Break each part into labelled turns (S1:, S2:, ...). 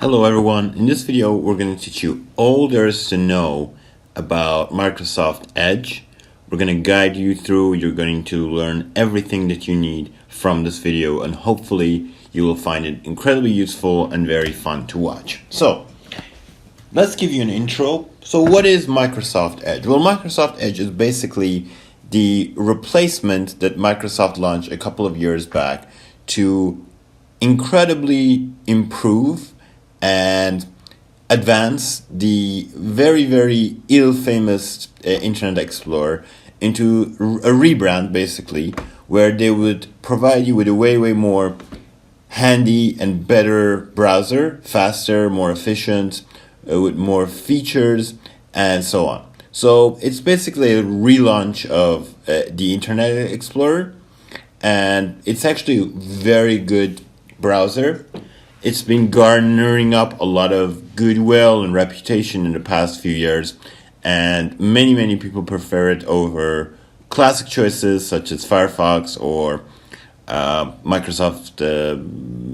S1: Hello everyone, in this video we're going to teach you all there is to know about Microsoft Edge. We're going to guide you through, you're going to learn everything that you need from this video, and hopefully you will find it incredibly useful and very fun to watch. So let's give you an intro. So what is Microsoft Edge? Well, Microsoft Edge is basically the replacement that Microsoft launched a couple of years back to incredibly improve and advance the very ill-famous Internet Explorer into a rebrand, basically, where they would provide you with a way more handy and better browser, faster, more efficient, with more features, and so on. So it's basically a relaunch of the Internet Explorer, and it's actually a very good browser. It's been garnering up a lot of goodwill and reputation in the past few years, and many people prefer it over classic choices such as Firefox or Microsoft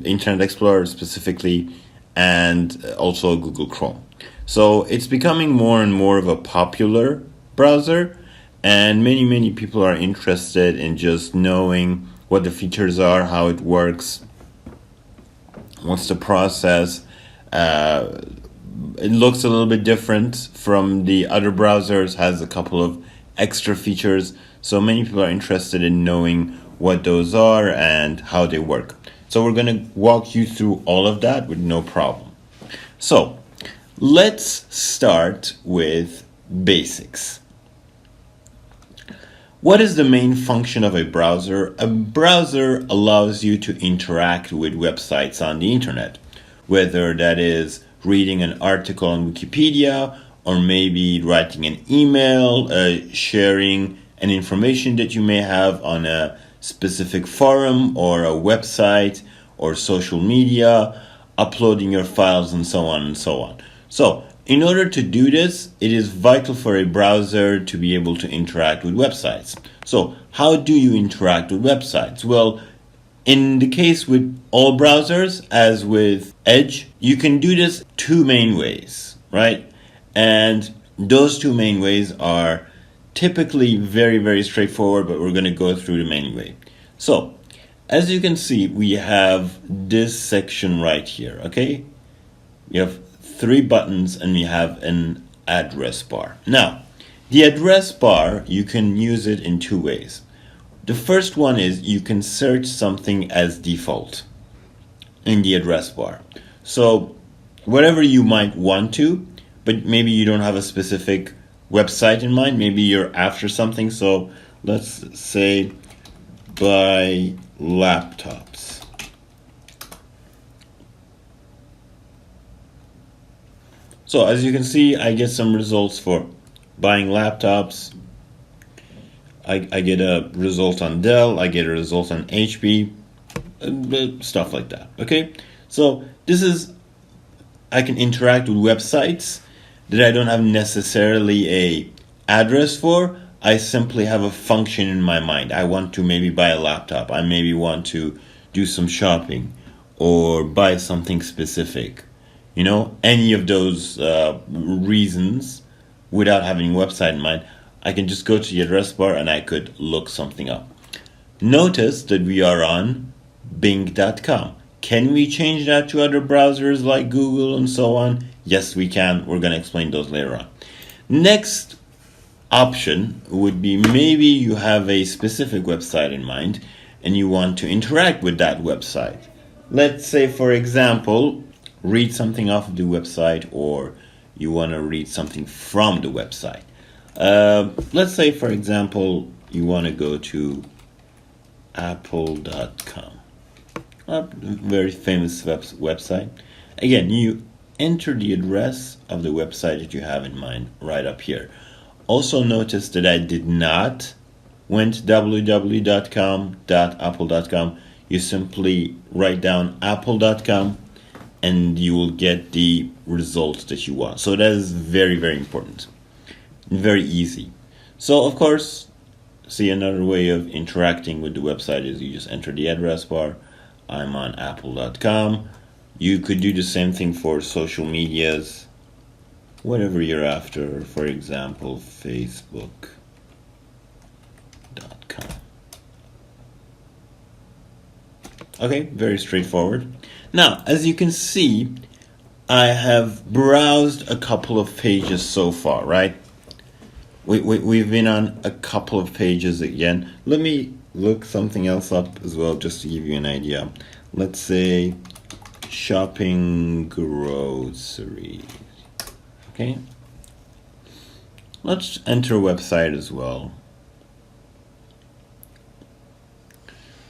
S1: Internet Explorer specifically, and also Google Chrome. So it's becoming more and more of a popular browser, and many people are interested in just knowing what the features are, how it works, what's the process. It looks a little bit different from the other browsers, has a couple of extra features, so many people are interested in knowing what those are and how they work. So we're going to walk you through all of that with no problem. So let's start with basics. What is the main function of a browser? A browser allows you to interact with websites on the internet, whether that is reading an article on Wikipedia, or maybe writing an email, sharing an information that you may have on a specific forum or a website or social media, uploading your files, and so on and so on. So in order to do this, it is vital for a browser to be able to interact with websites. So how do you interact with websites? Well, in the case with all browsers, as with Edge, you can do this two main ways, right? And those two main ways are typically very straightforward, but we're going to go through the main way. So as you can see, we have this section right here, okay? We have three buttons and we have an address bar. Now, the address bar, you can use it in two ways. The first one is you can search something as default in the address bar. So whatever you might want to, but maybe you don't have a specific website in mind, maybe you're after something. So let's say buy laptops. So as you can see, I get some results for buying laptops. I get a result on Dell, I get a result on HP, stuff like that, okay? So this is, I can interact with websites that I don't have necessarily a address for. I simply have a function in my mind. I want to maybe buy a laptop. I maybe want to do some shopping or buy something specific. You know, any of those reasons without having a website in mind, I can just go to the address bar and I could look something up. Notice that we are on Bing.com. Can we change that to other browsers like Google and so on? Yes, we can. We're going to explain those later on. Next option would be maybe you have a specific website in mind and you want to interact with that website. Let's say, for example, read something off of the website, or you want to read something from the website. Let's say, for example, you want to go to apple.com, a very famous website. Again, you enter the address of the website that you have in mind right up here. Also notice that I did not went www.apple.com. You simply write down apple.com and you will get the results that you want. So that is very important, very easy. So of course, see, another way of interacting with the website is you just enter the address bar. I'm on apple.com. You could do the same thing for social medias, whatever you're after, for example, Facebook.com. Okay, very straightforward. Now, as you can see, I have browsed a couple of pages so far, right? We've been on a couple of pages again. Let me look something else up as well, just to give you an idea. Let's say shopping groceries. Okay. Let's enter a website as well.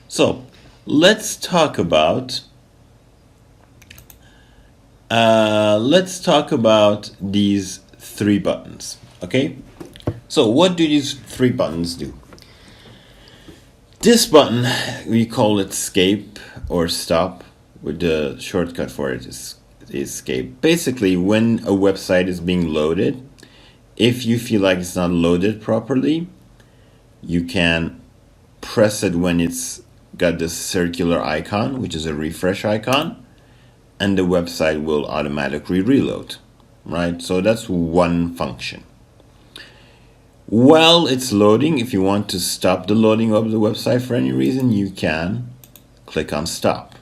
S1: So let's talk about these three buttons. Okay. So what do these three buttons do? This button, we call it escape or stop, with the shortcut for it is escape. Basically, when a website is being loaded, if you feel like it's not loaded properly, you can press it when it's got this circular icon, which is a refresh icon, and the website will automatically reload, right? So that's one function. While it's loading, if you want to stop the loading of the website for any reason, you can click on stop.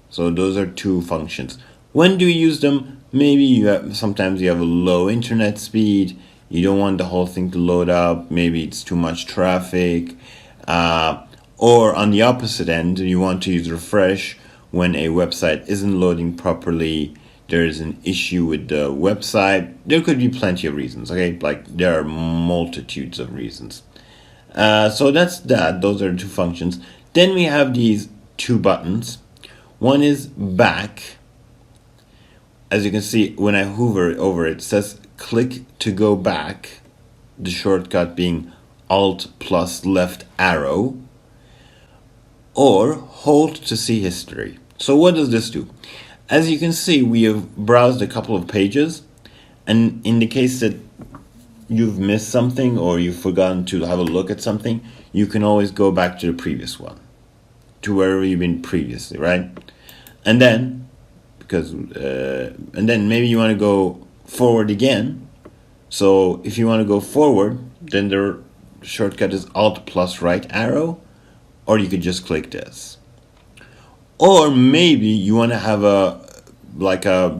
S1: So those are two functions. When do you use them? Maybe sometimes you have a low internet speed, you don't want the whole thing to load up, maybe it's too much traffic, or on the opposite end, you want to use refresh when a website isn't loading properly, there is an issue with the website. There could be plenty of reasons, okay? Like there are multitudes of reasons. So that's that. Those are the two functions. Then we have these two buttons. One is back. As you can see, when I hover over it, it says click to go back. The shortcut being Alt plus left arrow, or hold to see history. So what does this do? As you can see, we have browsed a couple of pages, and in the case that you've missed something or you've forgotten to have a look at something, you can always go back to the previous one, to wherever you've been previously, right? And then, maybe you want to go forward again. So if you want to go forward, then the shortcut is Alt plus right arrow, or you could just click this. Or maybe you want to have a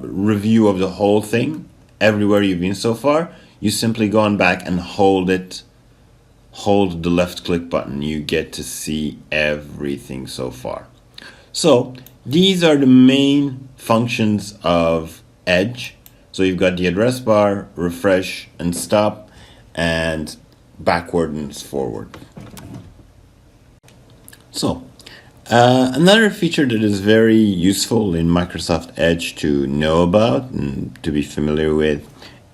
S1: review of the whole thing, everywhere you've been so far. You simply go on back and hold the left click button. You get to see everything so far. So these are the main functions of Edge. So you've got the address bar, refresh and stop, and backward and forward. So another feature that is very useful in Microsoft Edge to know about and to be familiar with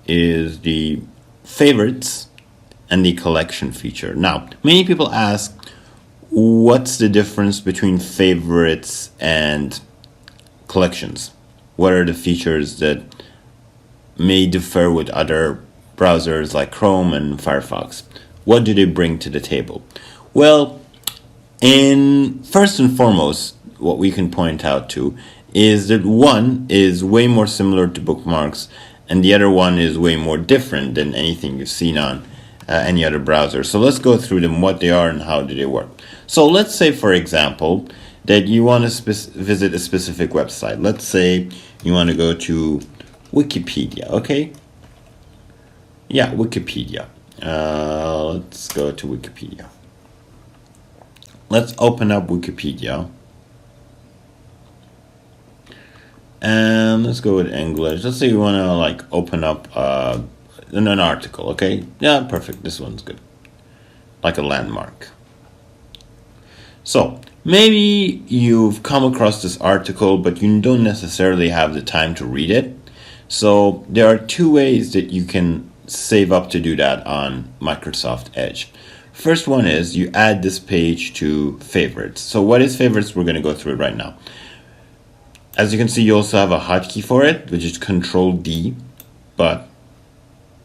S1: is the favorites and the collection feature. Now, many people ask, what's the difference between favorites and collections? What are the features that may differ with other browsers like Chrome and Firefox? What do they bring to the table? Well, first and foremost, what we can point out to is that one is way more similar to Bookmarks, and the other one is way more different than anything you've seen on any other browser. So let's go through them, what they are and how do they work. So let's say, for example, that you want to visit a specific website. Let's say you want to go to Wikipedia, okay? Yeah, Wikipedia. Let's go to Wikipedia. Let's open up Wikipedia. And let's go with English. Let's say you want to open up an article, okay? Yeah, perfect. This one's good. Like a landmark. So maybe you've come across this article, but you don't necessarily have the time to read it. So there are two ways that you can save up to do that on Microsoft Edge. First one is you add this page to favorites. So what is favorites? We're going to go through it right now. As you can see, you also have a hotkey for it, which is Control-D, but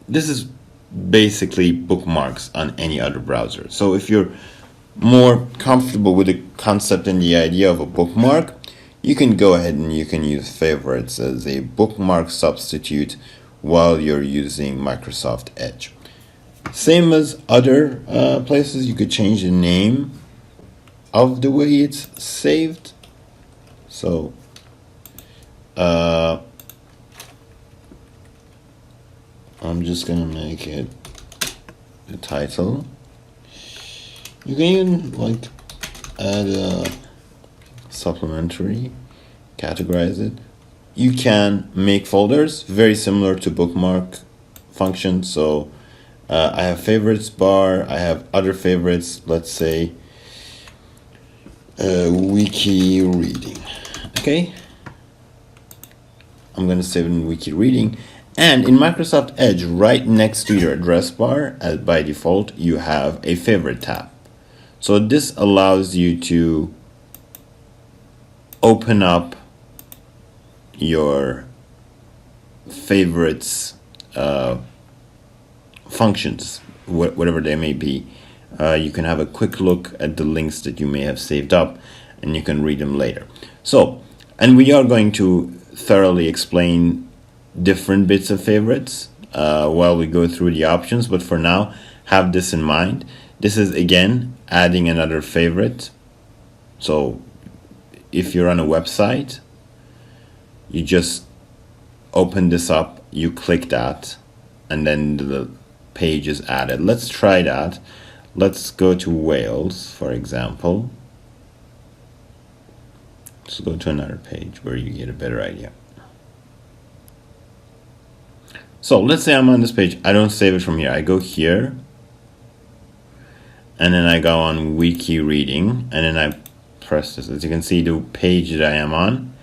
S1: this is basically Bookmarks on any other browser. So if you're more comfortable with the concept and the idea of a bookmark, you can go ahead and you can use favorites as a bookmark substitute while you're using Microsoft Edge. Same as other places, you could change the name of the way it's saved. So I'm just gonna make it the title. You can even like add a supplementary, categorize it. You can make folders very similar to bookmark function. So I have favorites bar, I have other favorites, let's say wiki reading. Okay, I'm gonna save it in wiki reading. And in Microsoft Edge, right next to your address bar, by default, you have a favorite tab. So this allows you to open up your favorites functions, whatever they may be. You can have a quick look at the links that you may have saved up, and you can read them later. So, and we are going to thoroughly explain different bits of favorites while we go through the options, but for now, have this in mind. This is again adding another favorite. So if you're on a website, you just open this up, you click that, and then the page is added. Let's try that. Let's go to Wales, for example. Let's go to another page where you get a better idea. So let's say I'm on this page. I don't save it from here. I go here, and then I go on wiki reading, and then I press this. As you can see, the page that I am on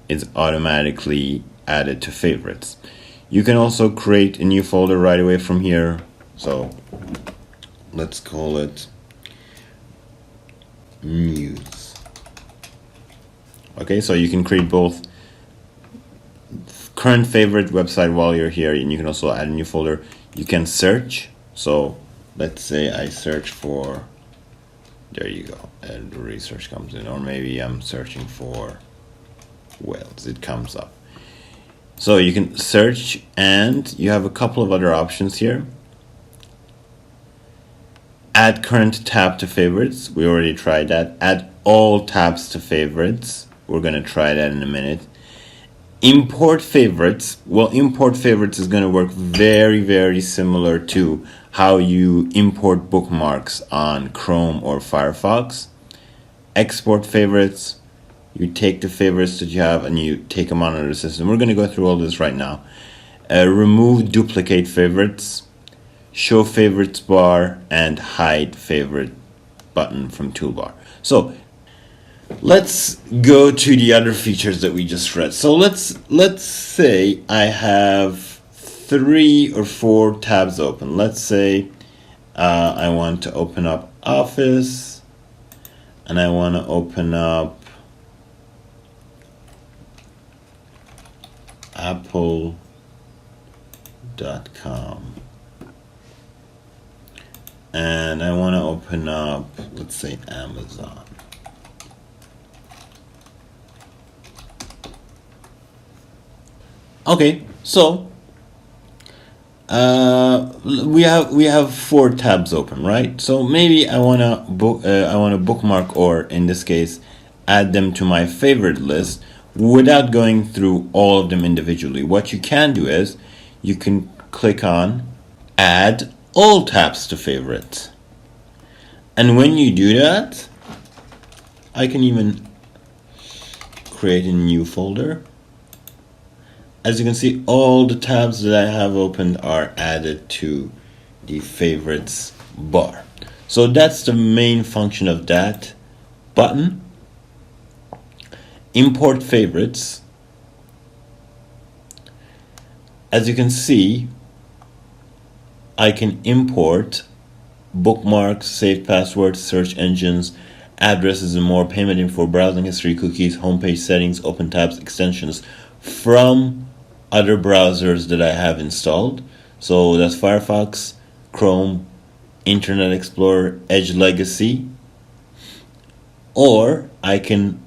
S1: is automatically added to favorites. You can also create a new folder right away from here. So let's call it news. Okay, so you can create both current favorite website while you're here, and you can also add a new folder. You can search. So let's say I search for, there you go, and the research comes in, or maybe I'm searching for Wales, it comes up. So you can search, and you have a couple of other options here. Add current tab to favorites, we already tried that. Add all tabs to favorites, we're gonna try that in a minute. Import favorites, well, import favorites is gonna work very, very similar to how you import bookmarks on Chrome or Firefox. Export favorites, you take the favorites that you have and you take them on the system. We're gonna go through all this right now. Remove duplicate favorites, show favorites bar, and hide favorite button from toolbar. So let's go to the other features that we just read. So let's say I have 3 or 4 tabs open. Let's say I want to open up Office, and I want to open up Apple.com, and I want to open up, let's say, Amazon. Okay, so we have 4 tabs open, right? So maybe I wanna bookmark, or in this case, add them to my favorite list without going through all of them individually. What you can do is you can click on Add All Tabs to Favorites, and when you do that, I can even create a new folder. As you can see, all the tabs that I have opened are added to the favorites bar. So that's the main function of that button. Import favorites. As you can see, I can import bookmarks, saved passwords, search engines, addresses, and more, payment info, browsing history, cookies, homepage settings, open tabs, extensions from other browsers that I have installed. So that's Firefox, Chrome, Internet Explorer, Edge Legacy. Or I can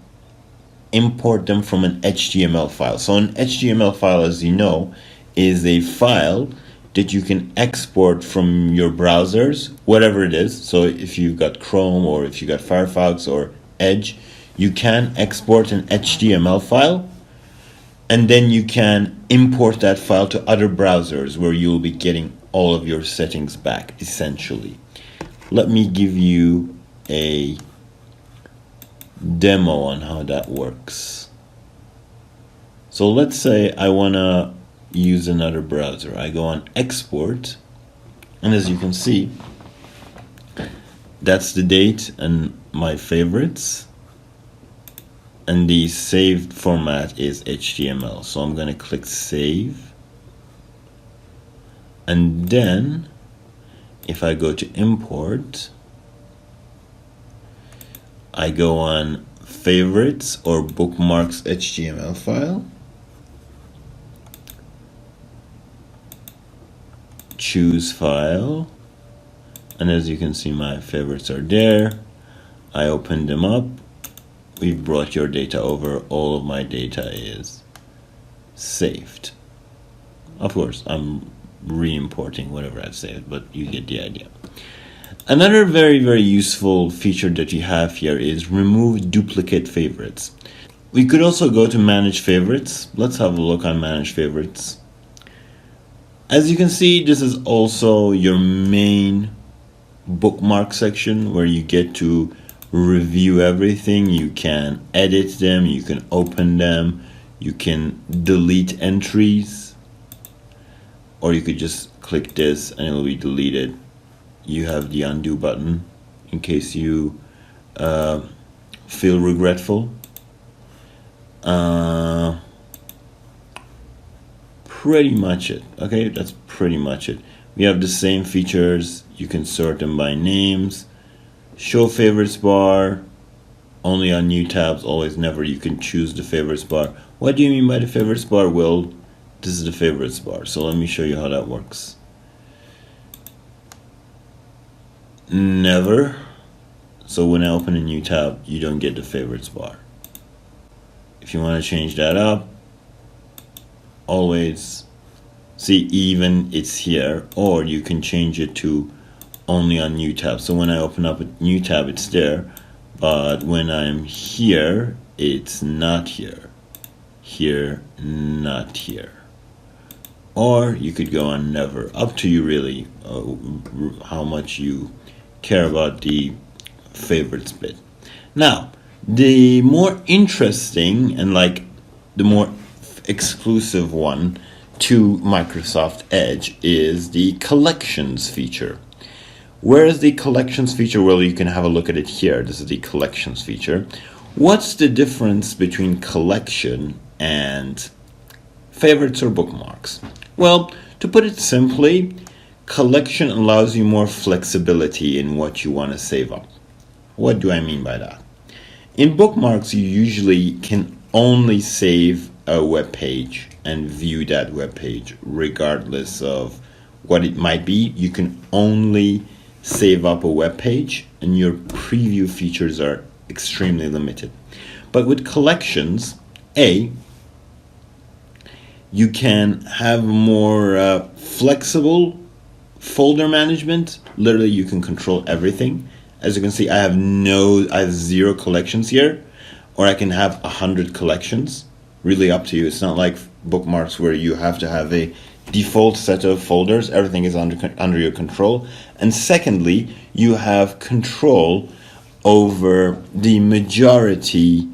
S1: import them from an HTML file. So an HTML file, as you know, is a file that you can export from your browsers, whatever it is. So if you've got Chrome or if you got Firefox or Edge, you can export an HTML file, and then you can import that file to other browsers where you'll be getting all of your settings back, essentially. Let me give you a demo on how that works. So let's say I want to use another browser. I go on export, and as you can see, that's the date and my favorites, and the saved format is HTML. So I'm going to click save, and then if I go to import, I go on favorites or bookmarks HTML file, choose file, and as you can see, my favorites are there. I open them up. We've brought your data over. All of my data is saved. Of course, I'm re-importing whatever I've saved, but you get the idea. Another very, very useful feature that you have here is remove duplicate favorites. We could also go to manage favorites. Let's have a look on manage favorites. As you can see, this is also your main bookmark section where you get to review everything. You can edit them, you can open them, you can delete entries, or you could just click this and it will be deleted. You have the undo button in case you feel regretful. Pretty much it. Okay, that's pretty much it. We have the same features. You can sort them by names. Show favorites bar, only on new tabs, always never. You can choose the favorites bar. What do you mean by the favorites bar? Well, this is the favorites bar. So let me show you how that works. Never. So when I open a new tab, you don't get the favorites bar. If you want to change that up, always see even it's here, or you can change it to only on new tab. So when I open up a new tab, it's there, but when I'm here, it's not here. Here, not here. Or you could go on never. Up to you really, how much you care about the favorites bit. Now, the more interesting and like the more exclusive one to Microsoft Edge is the collections feature. Where is the collections feature? Well, you can have a look at it here. This is the collections feature. What's the difference between collection and favorites or bookmarks? Well, to put it simply, collection allows you more flexibility in what you want to save up. What do I mean by that? In bookmarks, you usually can only save a web page and view that web page regardless of what it might be. You can only save up a web page and your preview features are extremely limited. But with collections, you can have more flexible folder management. Literally, you can control everything. As you can see, I have 0 collections here, or I can have 100 collections. Really up to you. It's not like bookmarks where you have to have a default set of folders. Everything is under your control. And secondly, you have control over the majority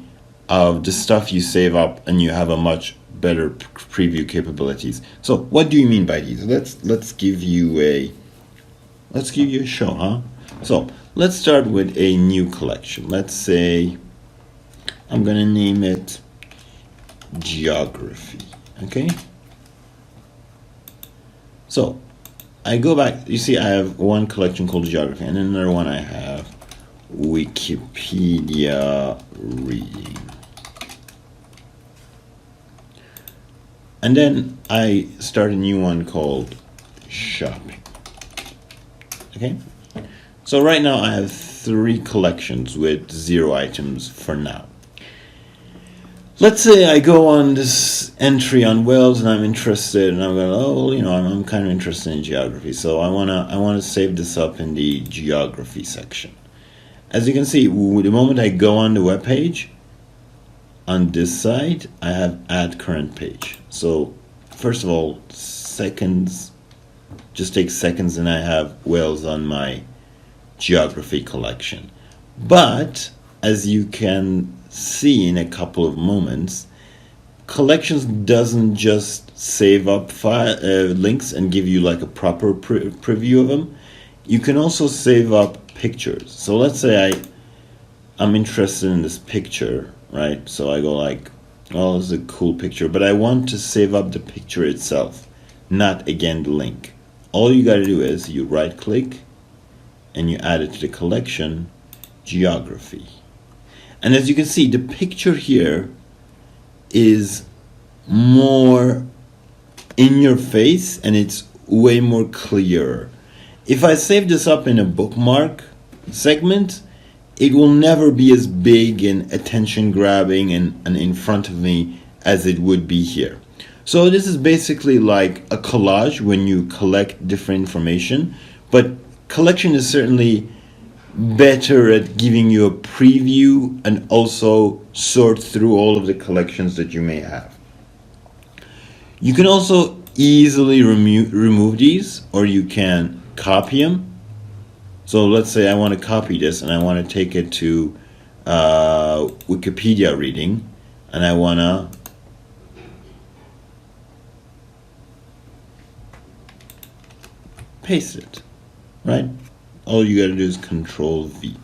S1: of the stuff you save up, and you have a much better preview capabilities. So what do you mean by these? Let's give you a show, huh? So let's start with a new collection. Let's say I'm gonna name it geography. Okay, so I go back. You see I have one collection called geography, and another one I have Wikipedia reading, and then I start a new one called shopping. Okay, so right now I have 3 collections with 0 items for now. let's say I go on this entry on Wales and I'm interested, and I'm going, oh, you know, I'm kind of interested in geography, so I wanna save this up in the geography section. As you can see, the moment I go on the web page, on this side, I have add current page. So first of all, seconds, just take seconds, and I have Wales on my geography collection. But as you can see in a couple of moments, collections doesn't just save up links and give you like a proper preview of them. You can also save up pictures. So let's say I'm interested in this picture, right? So I go like, oh, this is a cool picture, but I want to save up the picture itself, not again the link. All you got to do is you right click and you add it to the collection, geography. And as you can see, the picture here is more in your face and it's way more clear. If I save this up in a bookmark segment, it will never be as big and attention grabbing and in front of me as it would be here. So this is basically like a collage when you collect different information, but collection is certainly better at giving you a preview and also sort through all of the collections that you may have. You can also easily remove these, or you can copy them. So let's say I want to copy this and I want to take it to Wikipedia reading, and I want to paste it, right? All you got to do is Control V.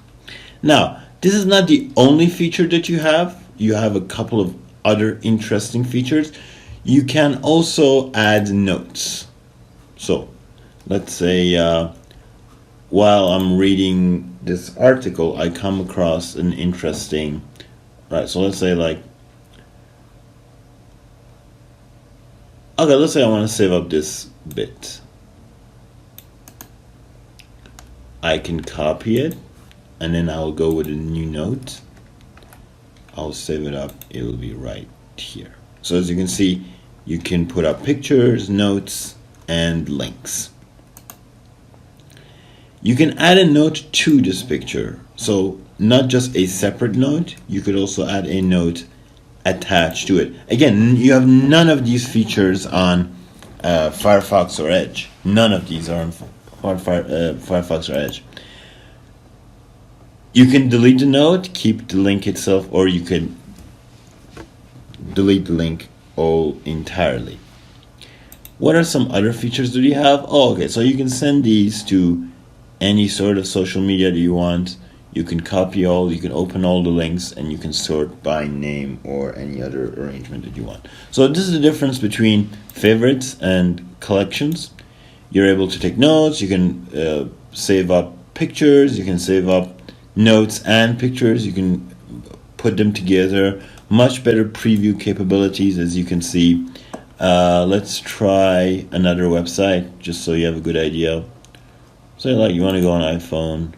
S1: Now, this is not the only feature that you have. You have a couple of other interesting features. You can also add notes. So let's say while I'm reading this article, I come across an interesting, right? So let's say like, okay, let's say I want to save up this bit. I can copy it, and then I'll go with a new note. I'll save it up. It'll be right here. So as you can see, you can put up pictures, notes, and links. You can add a note to this picture. So not just a separate note, you could also add a note attached to it. Again, you have none of these features on Firefox or Edge. None of these are on Firefox or Edge. You can delete the note, keep the link itself, or you can delete the link all entirely. What are some other features that you have? Oh, okay, so you can send these to any sort of social media that you want. You can copy all, you can open all the links, and you can sort by name or any other arrangement that you want. So this is the difference between favorites and collections. You're able to take notes, you can save up pictures, you can save up notes and pictures, you can put them together. Much better preview capabilities, as you can see. Let's try another website just so you have a good idea. Say like you want to go on iPhone.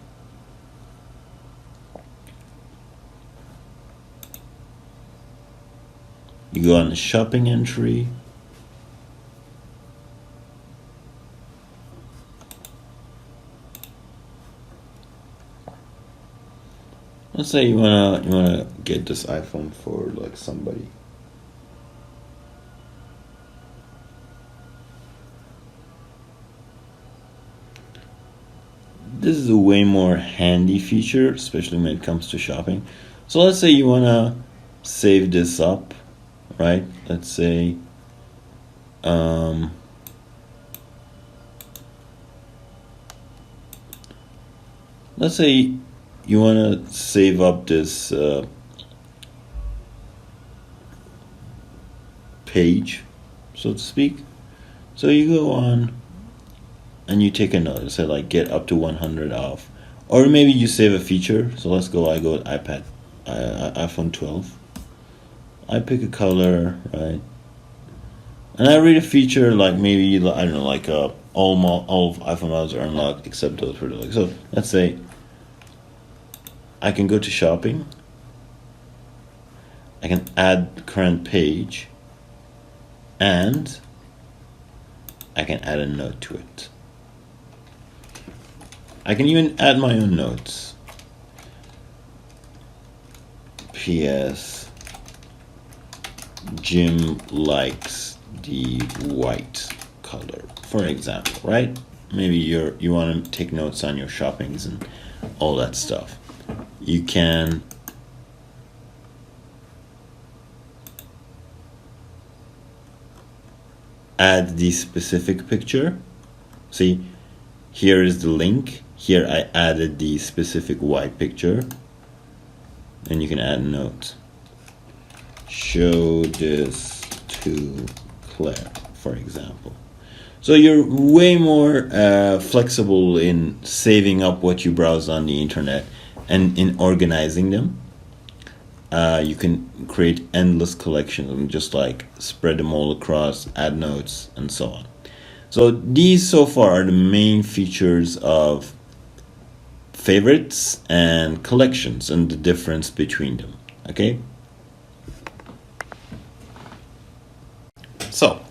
S1: You go on the shopping entry. Let's say you wanna get this iPhone for like somebody. This is a way more handy feature, especially when it comes to shopping. So let's say you wanna save this up, right? Let's say let's say you want to save up this page, so to speak. So you go on and you take a note, say like get up to 100 off, or maybe you save a feature. So let's go. I go with iPhone 12. I pick a color, right, and I read a feature like maybe I don't know, like all iPhone models are unlocked except those for deluxe. So let's say I can go to shopping. I can add current page, and I can add a note to it. I can even add my own notes. P.S. Jim likes the white color, for example, right? Maybe you want to take notes on your shoppings and all that stuff. You can add the specific picture. See, here is the link. Here I added the specific white picture. And you can add a note. Show this to Claire, for example. So you're way more flexible in saving up what you browse on the internet and in organizing them. You can create endless collections and just like spread them all across, add notes, and so on. So these so far are the main features of favorites and collections and the difference between them. Okay. So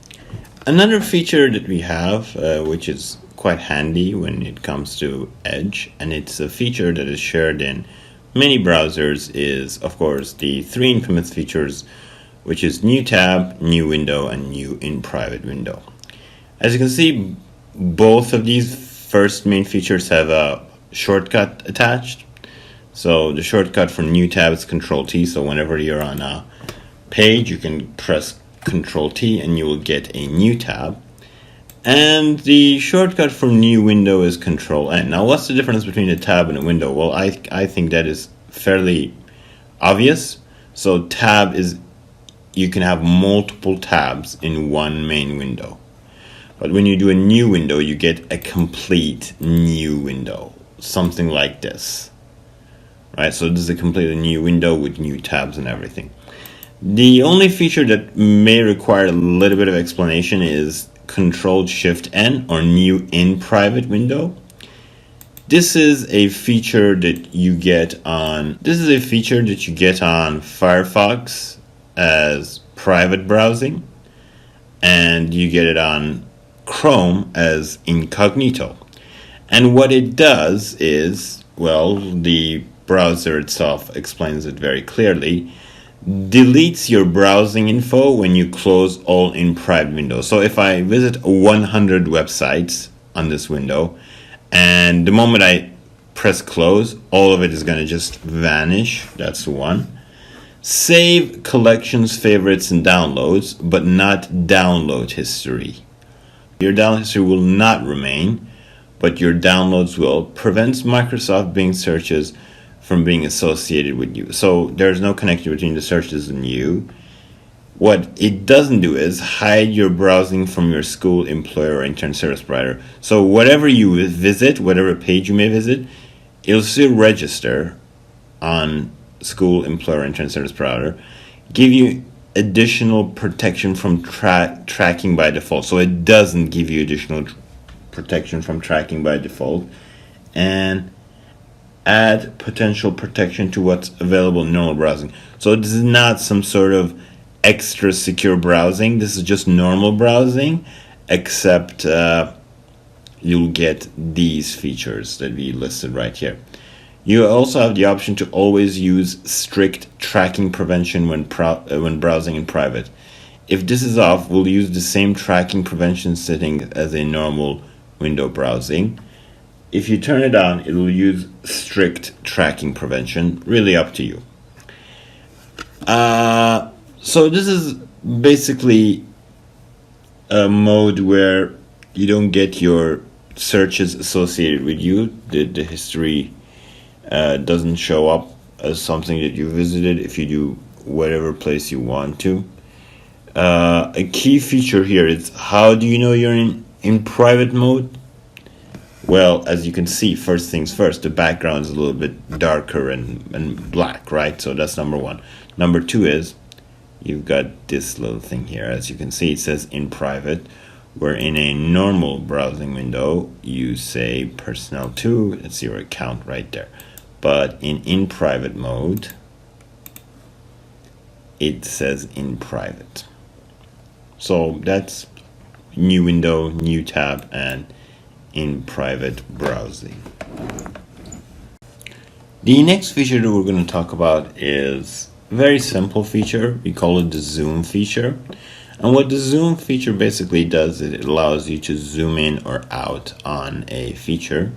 S1: another feature that we have, which is quite handy when it comes to Edge, and it's a feature that is shared in many browsers, is of course the three infamous features, which is new tab, new window, and new inPrivate window. As you can see, both of these first main features have a shortcut attached. So the shortcut for new tab is Control-T. So whenever you're on a page, you can press Control-T and you will get a new tab. And the shortcut for new window is Control-N. Now, what's the difference between a tab and a window? Well, I think that is fairly obvious. So tab is, you can have multiple tabs in one main window. But when you do a new window, you get a complete new window. Something like this, right? So this is a completely new window with new tabs and everything. The only feature that may require a little bit of explanation is Control-Shift-N, or new inPrivate window. This is a feature that you get on Firefox as private browsing, and you get it on Chrome as incognito. And what it does is, well, the browser itself explains it very clearly, deletes your browsing info when you close all inPrivate windows. So if I visit 100 websites on this window, and the moment I press close, all of it is going to just vanish. That's one. Save collections, favorites, and downloads, but not download history. Your download history will not remain, but your downloads will. Prevents Microsoft Bing searches from being associated with you. So there's no connection between the searches and you. What it doesn't do is hide your browsing from your school, employer, or internet service provider. So whatever you visit, whatever page you may visit, it'll still register on school, employer, internet service provider, give you additional protection from tracking by default. So it doesn't give you additional protection from tracking by default, and add potential protection to what's available in normal browsing. So this is not some sort of extra secure browsing. This is just normal browsing, except you'll get these features that we listed right here. You also have the option to always use strict tracking prevention when browsing in private. If this is off, we'll use the same tracking prevention setting as a normal window browsing. If you turn it on, it will use strict tracking prevention. Really up to you. So this is basically a mode where you don't get your searches associated with you. The history doesn't show up as something that you visited if you do whatever place you want to. A key feature here is, how do you know you're in private mode? Well, as you can see, first things first, the background is a little bit darker and black, right? So that's number one. Number two is, you've got this little thing here. As you can see, it says in private, where in a normal browsing window, you say personnel 2, it's your account right there. But in private mode, it says inPrivate. So that's new window, new tab, and inPrivate browsing. The next feature that we're going to talk about is a very simple feature. We call it the zoom feature. And what the zoom feature basically does is it allows you to zoom in or out on a feature.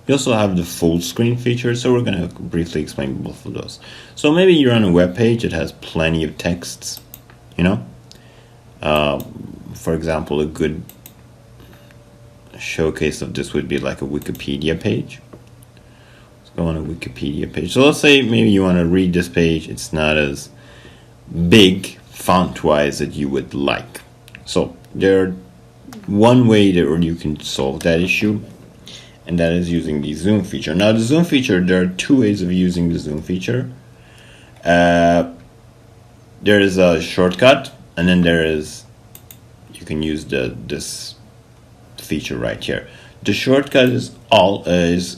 S1: We also have the full screen feature, so we're going to briefly explain both of those. So maybe you're on a web page that has plenty of texts, you know. For example, a good showcase of this would be like a Wikipedia page. Let's go on a Wikipedia page. So let's say maybe you want to read this page. It's not as big font-wise that you would like. So there, one way that you can solve that issue, and that is using the zoom feature. Now the zoom feature, there are two ways of using the zoom feature. There is a shortcut, and then there is, you can use this feature right here. The shortcut is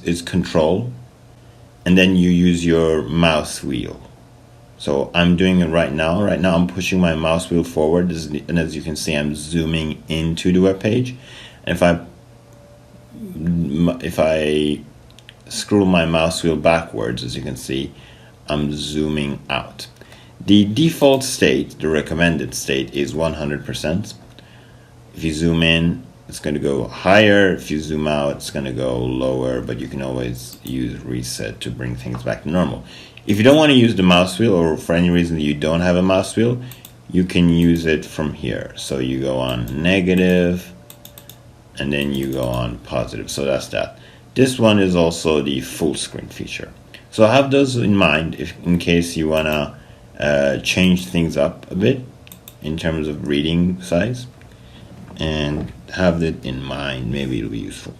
S1: is control, and then you use your mouse wheel. So I'm doing it right now. Right now I'm pushing my mouse wheel forward, and as you can see, I'm zooming into the web page. And if I scroll my mouse wheel backwards, as you can see, I'm zooming out. The default state, the recommended state, is 100%. If you zoom in, it's going to go higher. If you zoom out, it's going to go lower, but you can always use reset to bring things back to normal. If you don't want to use the mouse wheel, or for any reason you don't have a mouse wheel, you can use it from here. So you go on negative, and then you go on positive. So that's that. This one is also the full screen feature. So have those in mind in case you want to change things up a bit in terms of reading size, and have that in mind. Maybe it'll be useful.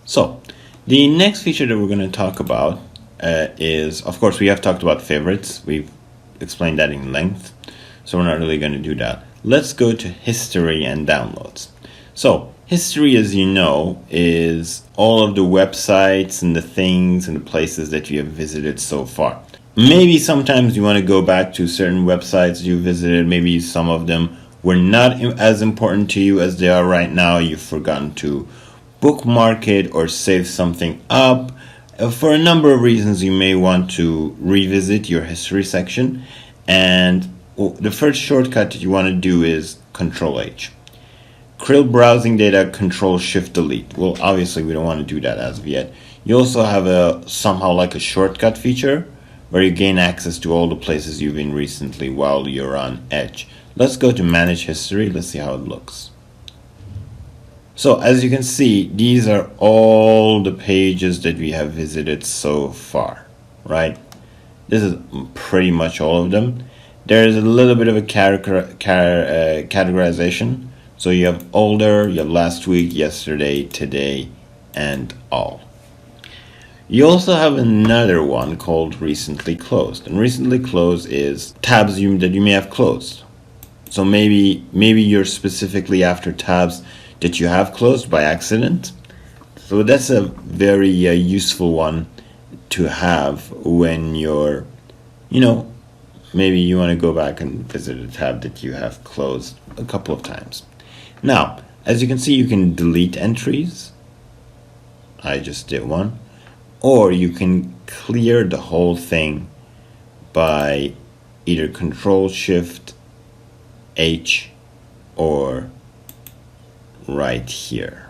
S1: So the next feature that we're going to talk about is, of course, we have talked about favorites. We've explained that in length, so we're not really going to do that. Let's go to history and downloads. So history, as you know, is all of the websites and the things and the places that you have visited so far. Maybe sometimes you want to go back to certain websites you visited. Maybe some of them were not as important to you as they are right now. You've forgotten to bookmark it or save something up. For a number of reasons, you may want to revisit your history section. And the first shortcut that you want to do is Control-H. Krill browsing data, Control-Shift-Delete. Well, obviously, we don't want to do that as of yet. You also have somehow like a shortcut feature where you gain access to all the places you've been recently while you're on Edge. Let's go to Manage History. Let's see how it looks. So as you can see, these are all the pages that we have visited so far, right? This is pretty much all of them. There is a little bit of a categorization. So you have older, you have last week, yesterday, today, and all. You also have another one called Recently Closed. And Recently Closed is tabs that you may have closed. So maybe you're specifically after tabs that you have closed by accident. So that's a very useful one to have when you're, maybe you want to go back and visit a tab that you have closed a couple of times. Now, as you can see, you can delete entries. I just did one. Or you can clear the whole thing by either Control-Shift-H or right here.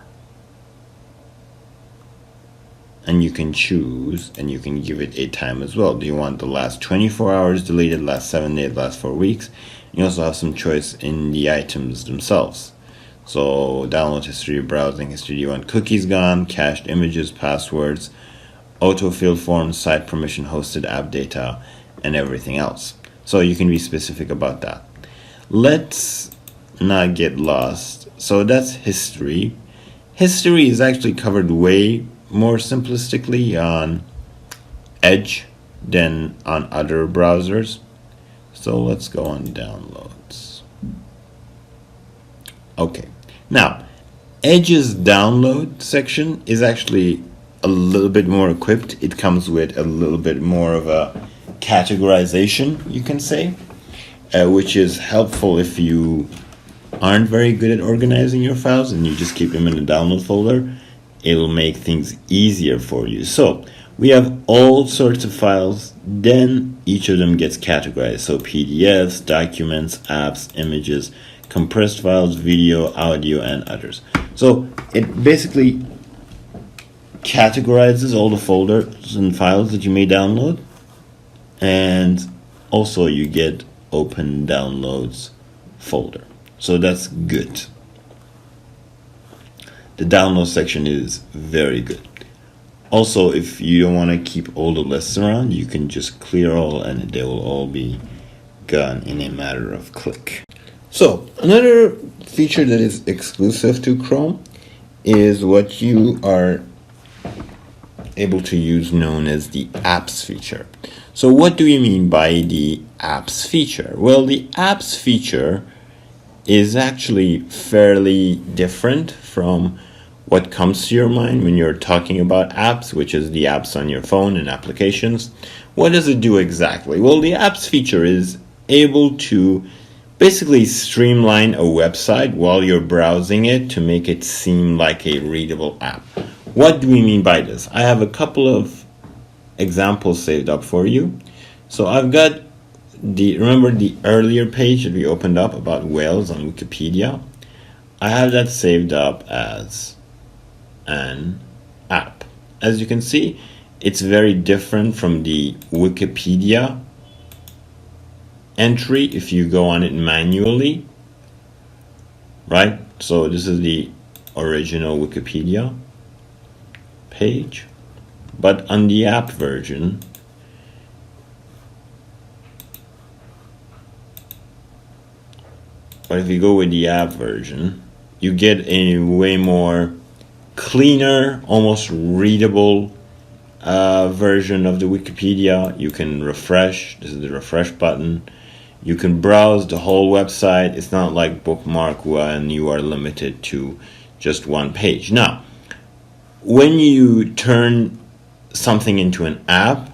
S1: And you can choose, and you can give it a time as well. Do you want the last 24 hours deleted, last 7 days, last 4 weeks? You also have some choice in the items themselves. So download history, browsing history. Do you want cookies gone, cached images, passwords, autofill forms, site permission, hosted app data, and everything else. So you can be specific about that. Let's not get lost. So that's history. History is actually covered way more simplistically on Edge than on other browsers. So let's go on downloads. Okay, now Edge's download section is actually a little bit more equipped. It comes with a little bit more of a categorization, you can say. which is helpful if you aren't very good at organizing your files and you just keep them in the download folder. It'll make things easier for you. So we have all sorts of files, then each of them gets categorized. So PDFs, documents, apps, images, compressed files, video, audio, and others. So it basically categorizes all the folders and files that you may download, and also you get open downloads folder. So that's good. The download section is very good. Also, if you don't want to keep all the lists around, you can just clear all and they will all be gone in a matter of click. So another feature that is exclusive to Chrome is what you are able to use, known as the apps feature. So what do we mean by the apps feature? Well, the apps feature is actually fairly different from what comes to your mind when you're talking about apps, which is the apps on your phone and applications. What does it do exactly? Well, the apps feature is able to basically streamline a website while you're browsing it to make it seem like a readable app. What do we mean by this? I have a couple of examples saved up for you. So I've got remember the earlier page that we opened up about whales on Wikipedia? I have that saved up as an app. As you can see, it's very different from the Wikipedia entry if you go on it manually, right? So this is the original Wikipedia page, but on the app version, but if you go with the app version, you get a way more cleaner, almost readable version of the Wikipedia. You can refresh. This is the refresh button. You can browse the whole website. It's not like Bookmark when you are limited to just one page. Now, when you turn something into an app,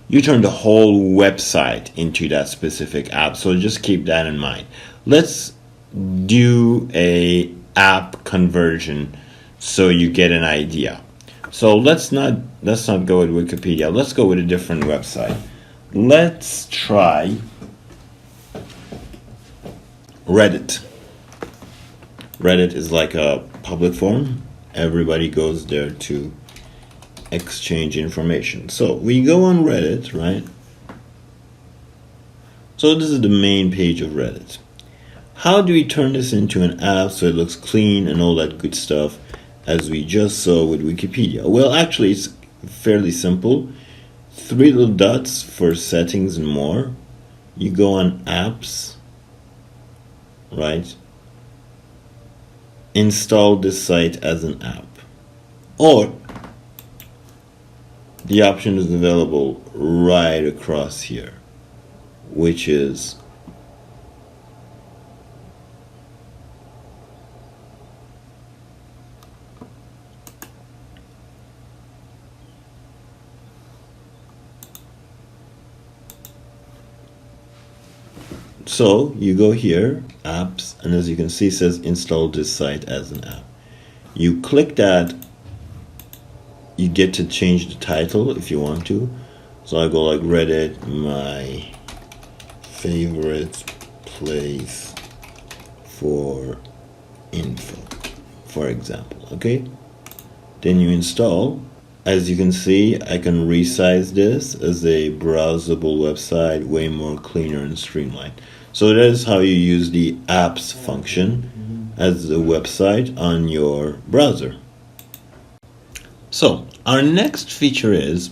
S1: you turn the whole website into that specific app. So just keep that in mind. Let's do a app conversion so you get an idea. So let's not go with Wikipedia. Let's go with a different website. Let's try Reddit. Reddit is like a public forum. Everybody goes there to exchange information. So we go on Reddit, right? So this is the main page of Reddit. How do we turn this into an app so it looks clean and all that good stuff as we just saw with Wikipedia? Well, actually, it's fairly simple. 3 little dots for settings and more. You go on apps, right? Install this site as an app. Or the option is available right across here, which is so you go here, apps, and as you can see, it says install this site as an app. You click that, you get to change the title if you want to. So I go like Reddit, my favorite place for info, for example, okay? Then you install. As you can see, I can resize this as a browsable website, way more cleaner and streamlined. So that is how you use the apps function as a website on your browser. So our next feature is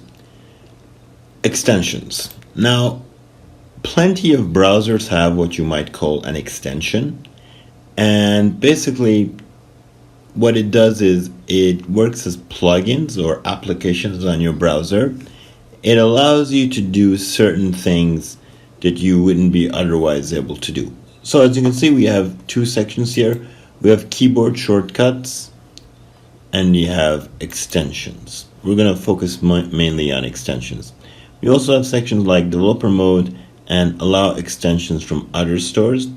S1: extensions. Now, plenty of browsers have what you might call an extension, and basically what it does is it works as plugins or applications on your browser. It allows you to do certain things that you wouldn't be otherwise able to do. So as you can see, we have 2 sections here. We have keyboard shortcuts and we have extensions. We're going to focus mainly on extensions. We also have sections like developer mode and allow extensions from other stores.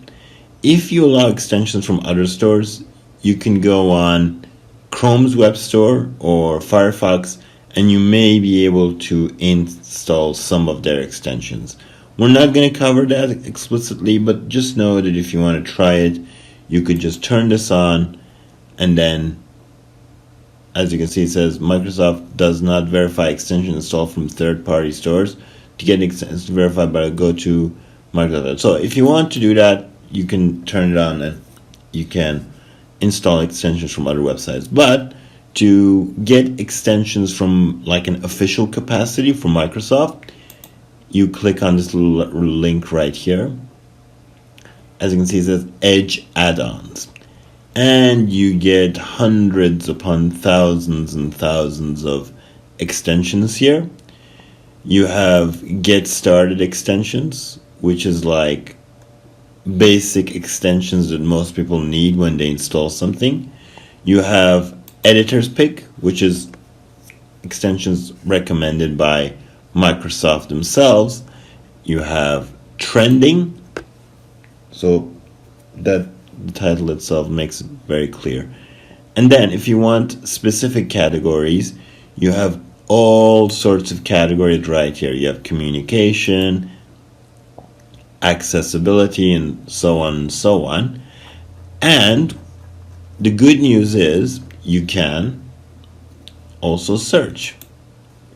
S1: If you allow extensions from other stores, you can go on Chrome's web store or Firefox, and you may be able to install some of their extensions. We're not going to cover that explicitly, but just know that if you want to try it, you could just turn this on, and then, as you can see, it says Microsoft does not verify extension installed from third-party stores. To get extensions verified, but go to Microsoft. So if you want to do that, you can turn it on and you can install extensions from other websites. But to get extensions from like an official capacity from Microsoft, you click on this little link right here. As you can see, it says Edge add-ons, and you get hundreds upon thousands and thousands of extensions here. You have get started extensions, which is like basic extensions that most people need when they install something. You have editor's pick, which is extensions recommended by Microsoft themselves. You have trending, so that the title itself makes it very clear. And then if you want specific categories, you have all sorts of categories right here. You have communication, accessibility, and so on and so on. And the good news is you can also search.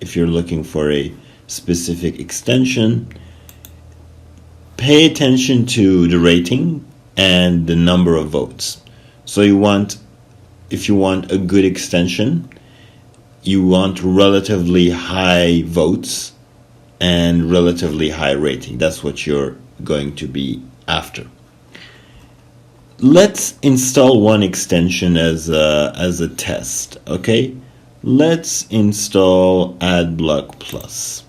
S1: If you're looking for a specific extension, pay attention to the rating and the number of votes. So if you want a good extension, you want relatively high votes and relatively high rating. That's what you're going to be after. Let's install one extension as a test, okay? Let's install Adblock Plus.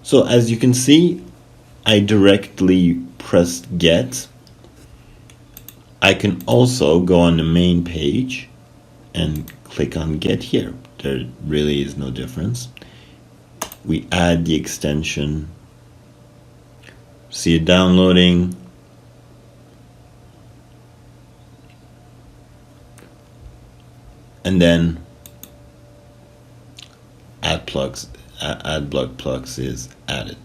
S1: So as you can see, I directly pressed get. I can also go on the main page and click on get here. There really is no difference. We add the extension, see it downloading, and then Adblock Plus is added.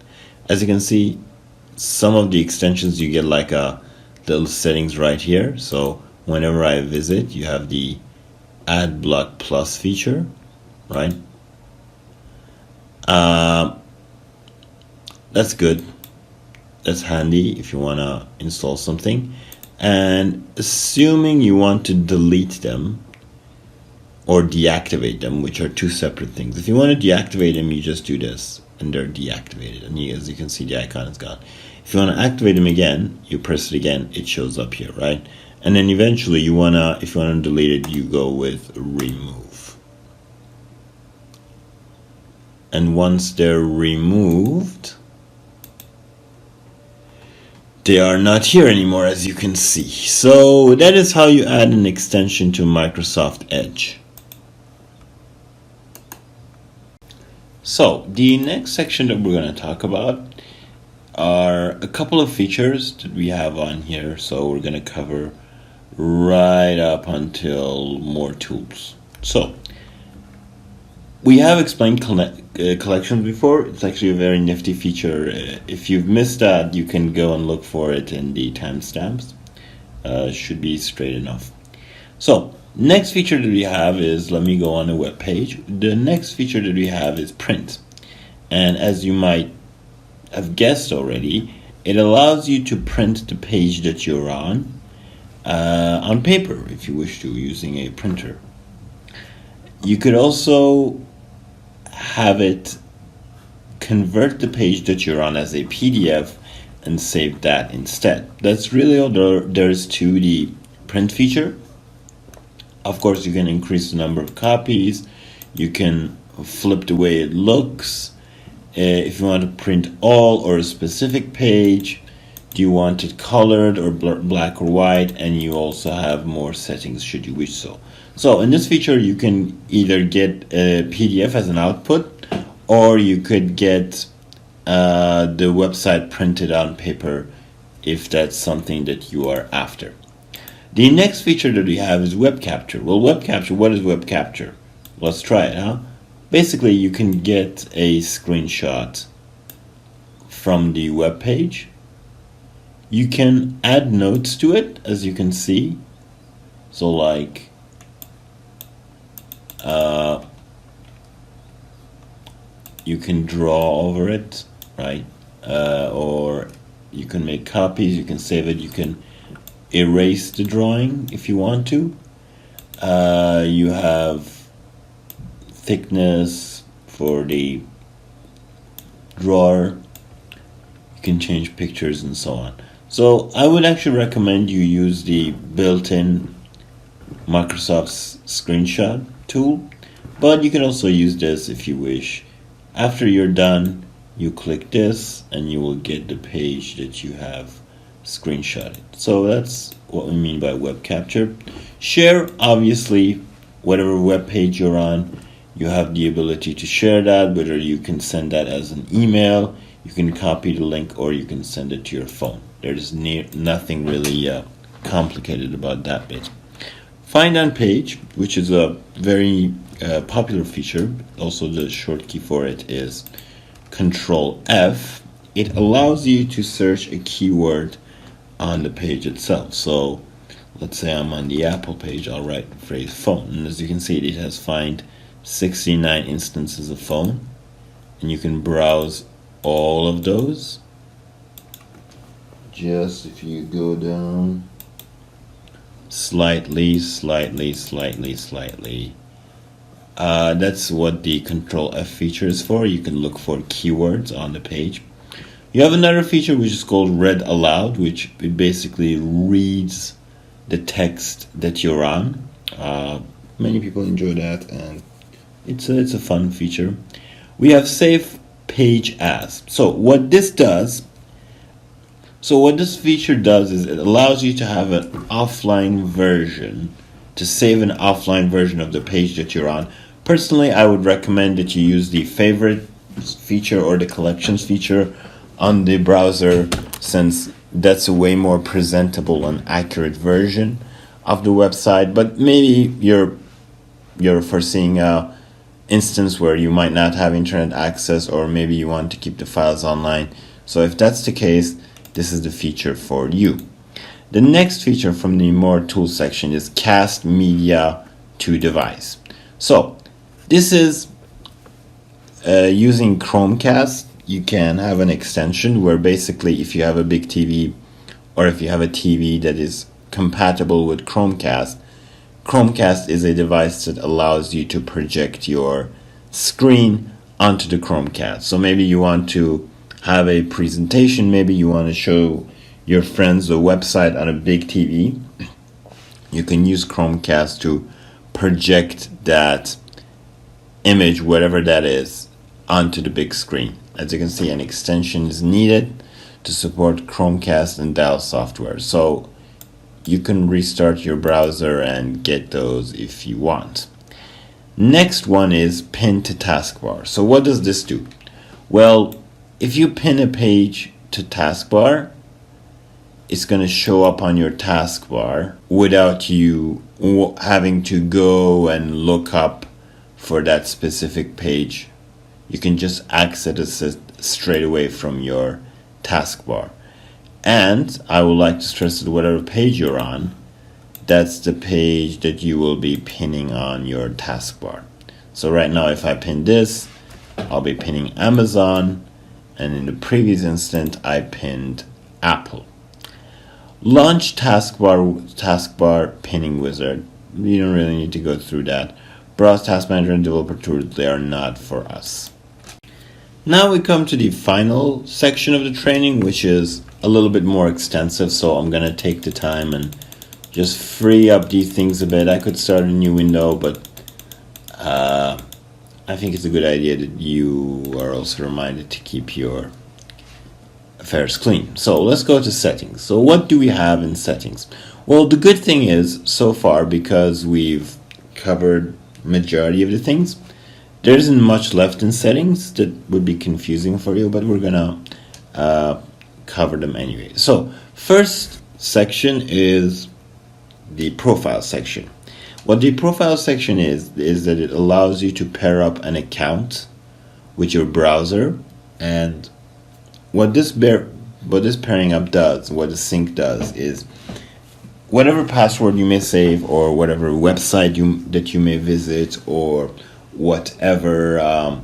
S1: As you can see, some of the extensions you get like a little settings right here. So whenever I visit, you have the Adblock Plus feature, right? That's good. That's handy if you want to install something. And assuming you want to delete them or deactivate them, which are two separate things. If you want to deactivate them, you just do this and they're deactivated. And as you can see, the icon is gone. If you want to activate them again, you press it again, it shows up here, right? And then eventually if you want to delete it, you go with remove. And once they're removed, they are not here anymore, as you can see. So that is how you add an extension to Microsoft Edge. So the next section that we're going to talk about are a couple of features that we have on here. So we're going to cover right up until more tools. So we have explained collections before. It's actually a very nifty feature. If you've missed that, you can go and look for it in the timestamps. Should be straight enough. So next feature that we have is, let me go on the web page. The next feature that we have is print. And as you might have guessed already, it allows you to print the page that you're on paper if you wish to, using a printer. You could also have it convert the page that you're on as a PDF and save that instead. That's really all there is to the print feature. Of course, you can increase the number of copies. You can flip the way it looks. If you want to print all or a specific page, do you want it colored or black or white? And you also have more settings should you wish so. So in this feature, you can either get a PDF as an output, or you could get the website printed on paper if that's something that you are after. The next feature that we have is web capture. Well, web capture, what is web capture? Let's try it, huh? Basically, you can get a screenshot from the web page. You can add notes to it, as you can see. So like you can draw over it, right? Or you can make copies, you can save it, you can erase the drawing if you want to. You have thickness for the drawer. You can change pictures and so on. So I would actually recommend you use the built-in Microsoft's screenshot tool, but you can also use this if you wish. After you're done, you click this and you will get the page that you have screenshotted. So that's what we mean by web capture. Share, obviously, whatever web page you're on, you have the ability to share that, whether you can send that as an email, you can copy the link, or you can send it to your phone. There's nothing really complicated about that bit. Find on page, which is a very popular feature, also the short key for it is Control F. It allows you to search a keyword on the page itself. So let's say I'm on the Apple page, I'll write the phrase phone, and as you can see, it has find 69 instances of phone, and you can browse all of those. Just if you go down slightly, that's what the Control F feature is for. You can look for keywords on the page. You have another feature which is called Read Aloud, which it basically reads the text that you're on. Many people enjoy that, and it's a fun feature. We have Save Page As. So what this feature does is it allows you to have an offline version, to save an offline version of the page that you're on. Personally, I would recommend that you use the favorite feature or the collections feature on the browser, since that's a way more presentable and accurate version of the website. But maybe you're foreseeing a instance where you might not have internet access, or maybe you want to keep the files online. So if that's the case, this is the feature for you. The next feature from the More Tools section is Cast Media to Device. So this is using Chromecast. You can have an extension where basically if you have a big TV, or if you have a TV that is compatible with Chromecast, Chromecast is a device that allows you to project your screen onto the Chromecast. So maybe you want to have a presentation, maybe you want to show your friends a website on a big TV. You can use Chromecast to project that image, whatever that is, onto the big screen. As you can see, an extension is needed to support Chromecast and dial software. So you can restart your browser and get those if you want. Next one is Pin to Taskbar. So what does this do? Well, if you pin a page to taskbar, it's going to show up on your taskbar without you having to go and look up for that specific page. You can just access it straight away from your taskbar. And I would like to stress that whatever page you're on, that's the page that you will be pinning on your taskbar. So right now, if I pin this, I'll be pinning Amazon, and in the previous instant, I pinned Apple. Launch taskbar pinning wizard. You don't really need to go through that. Browse Task Manager and Developer Tools, they are not for us. Now we come to the final section of the training, which is a little bit more extensive, so I'm going to take the time and just free up these things a bit. I could start a new window, but I think it's a good idea that you are also reminded to keep your affairs clean. So let's go to settings. So what do we have in settings? Well, the good thing is, so far, because we've covered majority of the things, There isn't much left in settings that would be confusing for you, but we're gonna cover them anyway. So first section is the profile section. What the profile section is that it allows you to pair up an account with your browser, and what this pairing up does, what the sync does, is whatever password you may save, or whatever website that you may visit, or whatever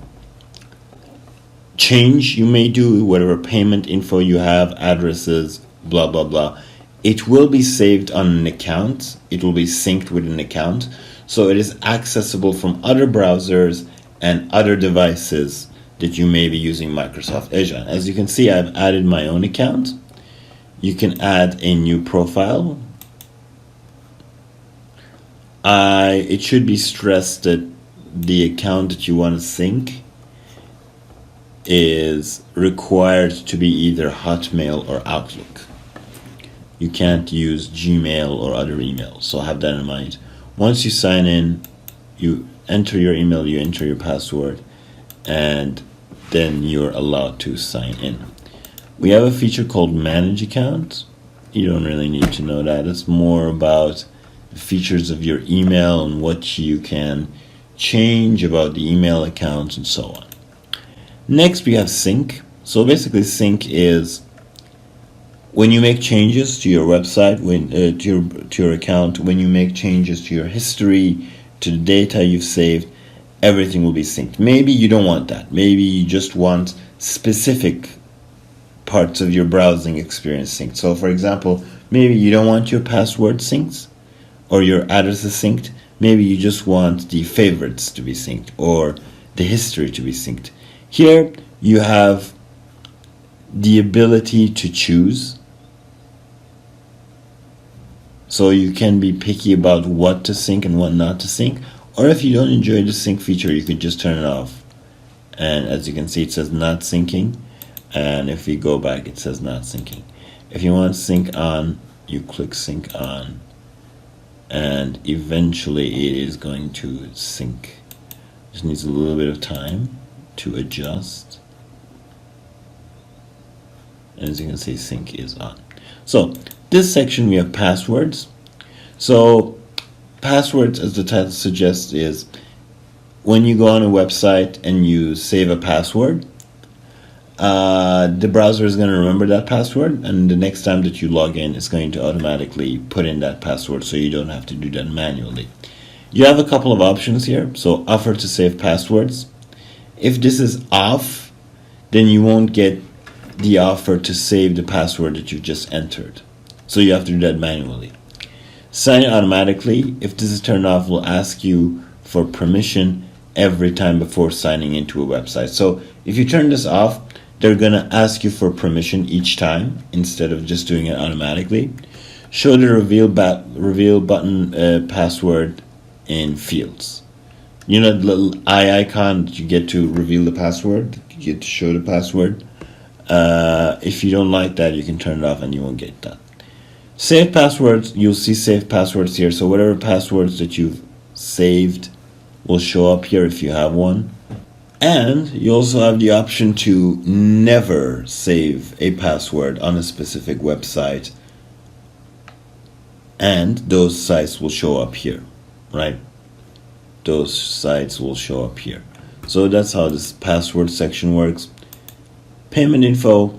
S1: change you may do, whatever payment info you have, addresses, blah blah blah, it will be saved on an account. It will be synced with an account, so it is accessible from other browsers and other devices that you may be using Microsoft Edge on. As you can see, I've added my own account. You can add a new profile. It should be stressed that the account that you want to sync is required to be either Hotmail or Outlook. You can't use Gmail or other emails, so have that in mind. Once you sign in, you enter your email, you enter your password, and then you're allowed to sign in. We have a feature called Manage Account. You don't really need to know that. It's more about the features of your email and what you can change about the email accounts and so on. Next, we have Sync. So basically, Sync is when you make changes to your website, to your account, when you make changes to your history, to the data you've saved, everything will be synced. Maybe you don't want that. Maybe you just want specific parts of your browsing experience synced. So for example, maybe you don't want your password synced or your addresses synced. Maybe you just want the favorites to be synced or the history to be synced. Here you have the ability to choose. So you can be picky about what to sync and what not to sync. Or if you don't enjoy the sync feature, you could just turn it off. And as you can see, it says not syncing. And if we go back, it says not syncing. If you want sync on, you click sync on. And eventually it is going to sync. Just needs a little bit of time to adjust. And as you can see, sync is on. So this section we have passwords. So passwords, as the title suggests, is when you go on a website and you save a password, the browser is going to remember that password, and the next time that you log in, it's going to automatically put in that password, so you don't have to do that manually. You have a couple of options here. So offer to save passwords. If this is off, then you won't get the offer to save the password that you just entered. So you have to do that manually. Sign in automatically. If this is turned off, we'll ask you for permission every time before signing into a website. So if you turn this off, they're going to ask you for permission each time instead of just doing it automatically. Show the reveal button password in fields. You know the little eye icon that you get to reveal the password? You get to show the password. If you don't like that, you can turn it off and you won't get that. Save passwords, you'll see saved passwords here. So whatever passwords that you've saved will show up here if you have one. And you also have the option to never save a password on a specific website. And those sites will show up here, right? Those sites will show up here. So that's how this password section works. Payment info,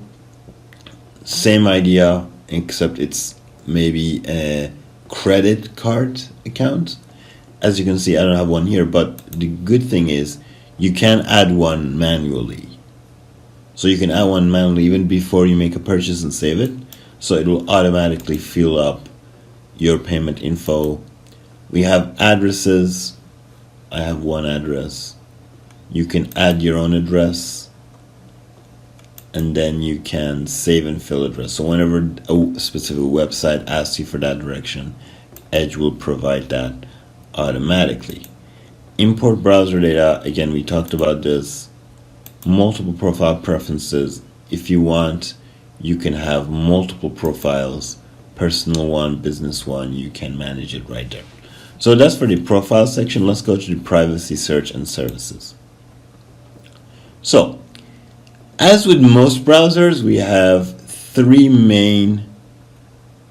S1: same idea, except it's maybe a credit card account. As you can see, I don't have one here, but the good thing is you can add one manually. So you can add one manually even before you make a purchase and save it. So it will automatically fill up your payment info. We have addresses. I have one address. You can add your own address, and then you can save and fill address. So whenever a specific website asks you for that direction, Edge will provide that automatically. Import browser data, again, we talked about this. Multiple profile preferences. If you want, you can have multiple profiles, personal one, business one, you can manage it right there. So that's for the profile section. Let's go to the privacy, search, and services. So, as with most browsers, we have three main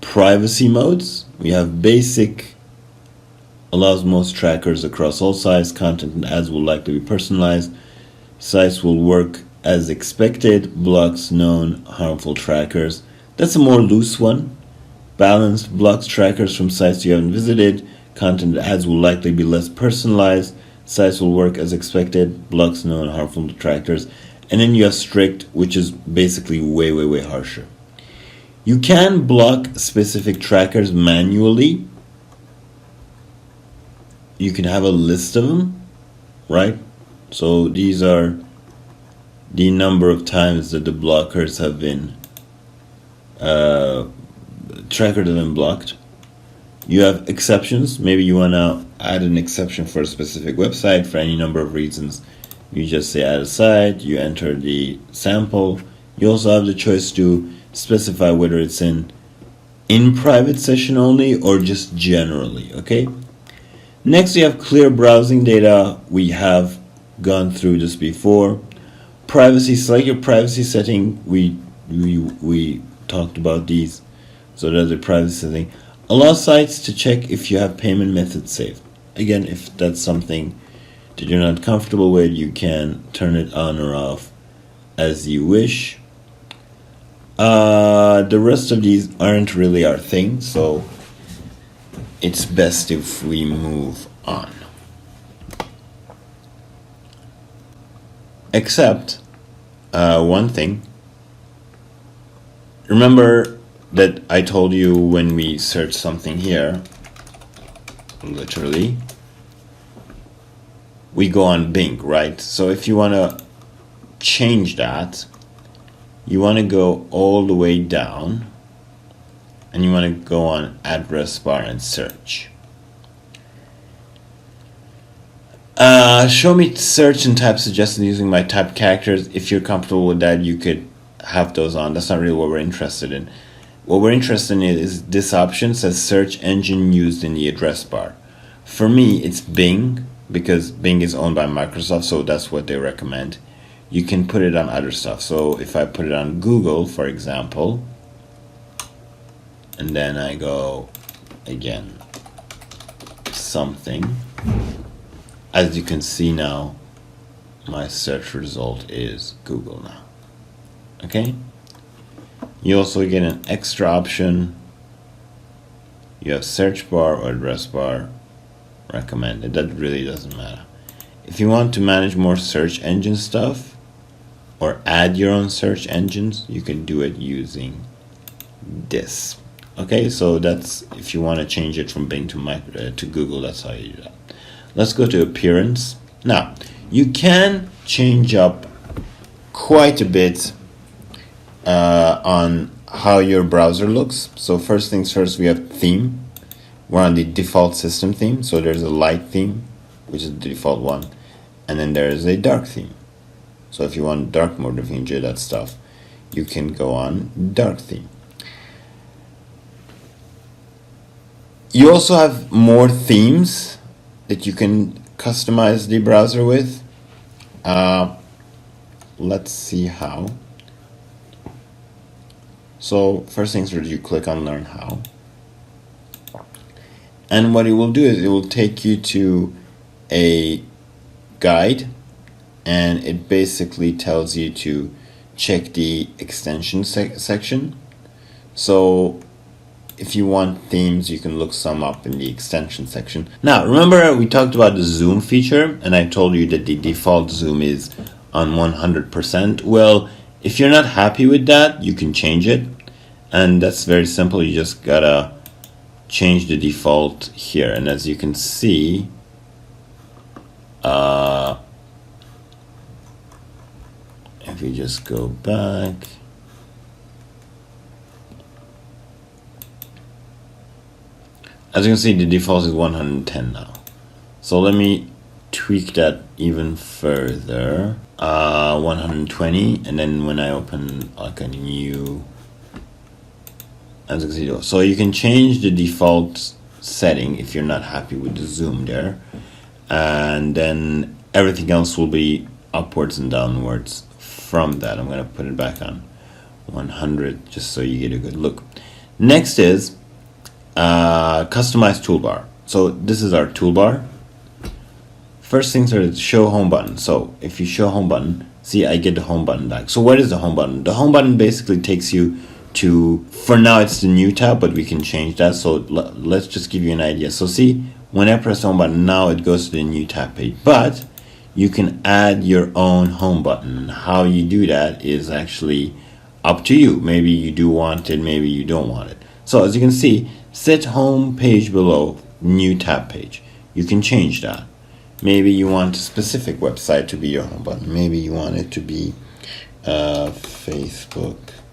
S1: privacy modes. We have basic, allows most trackers across all sites. Content and ads will likely be personalized. Sites will work as expected. Blocks known harmful trackers. That's a more loose one. Balanced, blocks trackers from sites you haven't visited. Content and ads will likely be less personalized. Sites will work as expected. Blocks known harmful trackers. And then you have strict, which is basically way harsher. You can block specific trackers manually. You can have a list of them, right? So these are the number of times that the blockers have been, trackers have been blocked. You have exceptions. Maybe you want to add an exception for a specific website for any number of reasons. You just say add a site, you enter the sample. You also have the choice to specify whether it's in private session only or just generally, okay? Next, we have clear browsing data. We have gone through this before. Privacy, select your privacy setting. We talked about these. So that's the privacy setting. Allow sites to check if you have payment methods saved. Again, if that's something that you're not comfortable with, you can turn it on or off as you wish. The rest of these aren't really our thing, so it's best if we move on. Except one thing. Remember that I told you when we search something here, literally, we go on Bing, right? So if you want to change that, you want to go all the way down and you want to go on address bar and search. Show me search and type suggested using my typed characters. If you're comfortable with that, you could have those on. That's not really what we're interested in. What we're interested in is this option says search engine used in the address bar. For me, it's Bing, because Bing is owned by Microsoft, so that's what they recommend. You can put it on other stuff. So if I put it on Google, for example, and then I go again something, as you can see now, my search result is Google now. Okay? You also get an extra option. You have search bar or address bar recommended. That really doesn't matter. If you want to manage more search engine stuff or add your own search engines, you can do it using this. Okay, so that's if you want to change it from Bing to Google, that's how you do that. Let's go to appearance. Now, you can change up quite a bit on how your browser looks. So first things first, we have theme. We're on the default system theme. So there's a light theme, which is the default one. And then there is a dark theme. So if you want dark mode, if you enjoy that stuff, you can go on dark theme. You also have more themes that you can customize the browser with. Let's see how. So first things first, you click on learn how. And what it will do is it will take you to a guide, and it basically tells you to check the extension section. So if you want themes, you can look some up in the extension section. Now, remember we talked about the zoom feature, and I told you that the default zoom is on 100%. Well, if you're not happy with that, you can change it. And that's very simple. You just gotta change the default here. And as you can see, if you just go back, as you can see, the default is 110 now. So let me tweak that even further. 120, and then when I open like a new, as you can see, so you can change the default setting if you're not happy with the zoom there, and then everything else will be upwards and downwards from that. I'm going to put it back on 100 just so you get a good look. Next is customize toolbar. So this is our toolbar. First things are the show home button. So if you show home button, see, I get the home button back. So what is the home button? The home button basically takes you to, for now it's the new tab, but we can change that. So let's just give you an idea. So see, when I press home button, now it goes to the new tab page, but you can add your own home button. How you do that is actually up to you. Maybe you do want it, maybe you don't want it. So as you can see, set home page below new tab page. You can change that. Maybe you want a specific website to be your home button. Maybe you want it to be Facebook.com.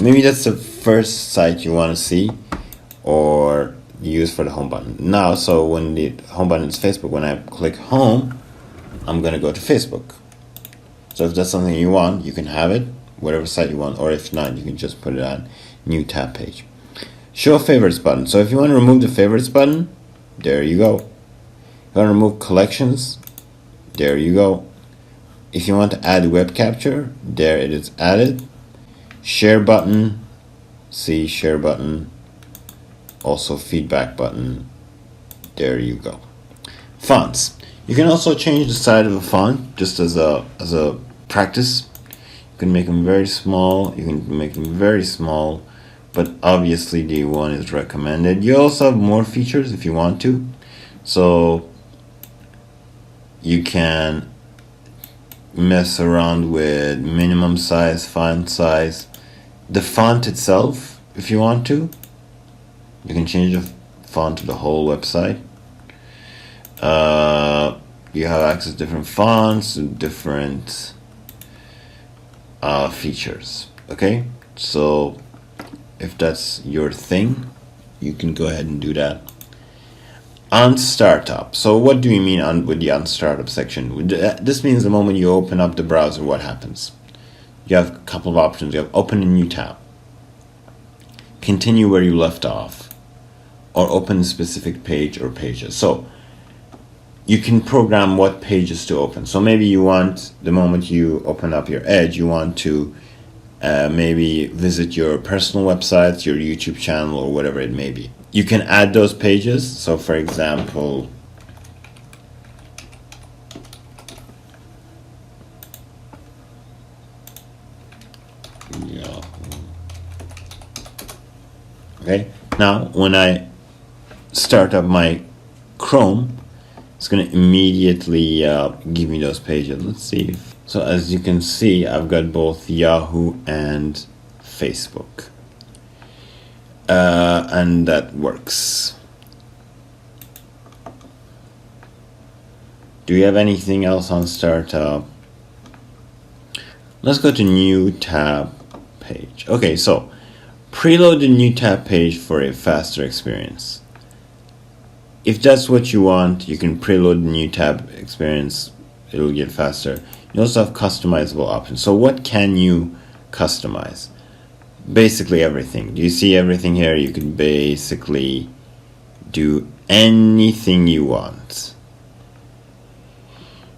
S1: Maybe that's the first site you want to see or use for the home button. Now, so when the home button is Facebook, when I click home, I'm going to go to Facebook. So if that's something you want, you can have it, whatever site you want, or if not, you can just put it on new tab page. Show favorites button. So if you want to remove the favorites button, there you go. If you want to remove collections, there you go. If you want to add web capture, there it is added. Share button, see share button, also feedback button, there you go. Fonts. You can also change the size of a font just as a practice. You can make them very small, you can make them very small, but obviously the one is recommended. You also have more features if you want to. So you can mess around with minimum size, font size, the font itself if you want to. You can change the font to the whole website. You have access to different fonts and different features. Okay, so if that's your thing, you can go ahead and do that. On startup. So what do we mean with the on startup section? This means the moment you open up the browser, what happens? You have a couple of options. You have open a new tab, continue where you left off, or open a specific page or pages. So you can program what pages to open. So maybe you want, the moment you open up your Edge, you want to maybe visit your personal websites, your YouTube channel, or whatever it may be. You can add those pages. So for example, okay, now when I start up my Chrome, it's going to immediately give me those pages. Let's see. So as you can see, I've got both Yahoo and Facebook. And that works. Do you have anything else on startup? Let's go to new tab page. Okay, so preload the new tab page for a faster experience. If that's what you want, you can preload the new tab experience. It'll get faster. You also have customizable options. So what can you customize? Basically everything. Do you see everything here? You can basically do anything you want.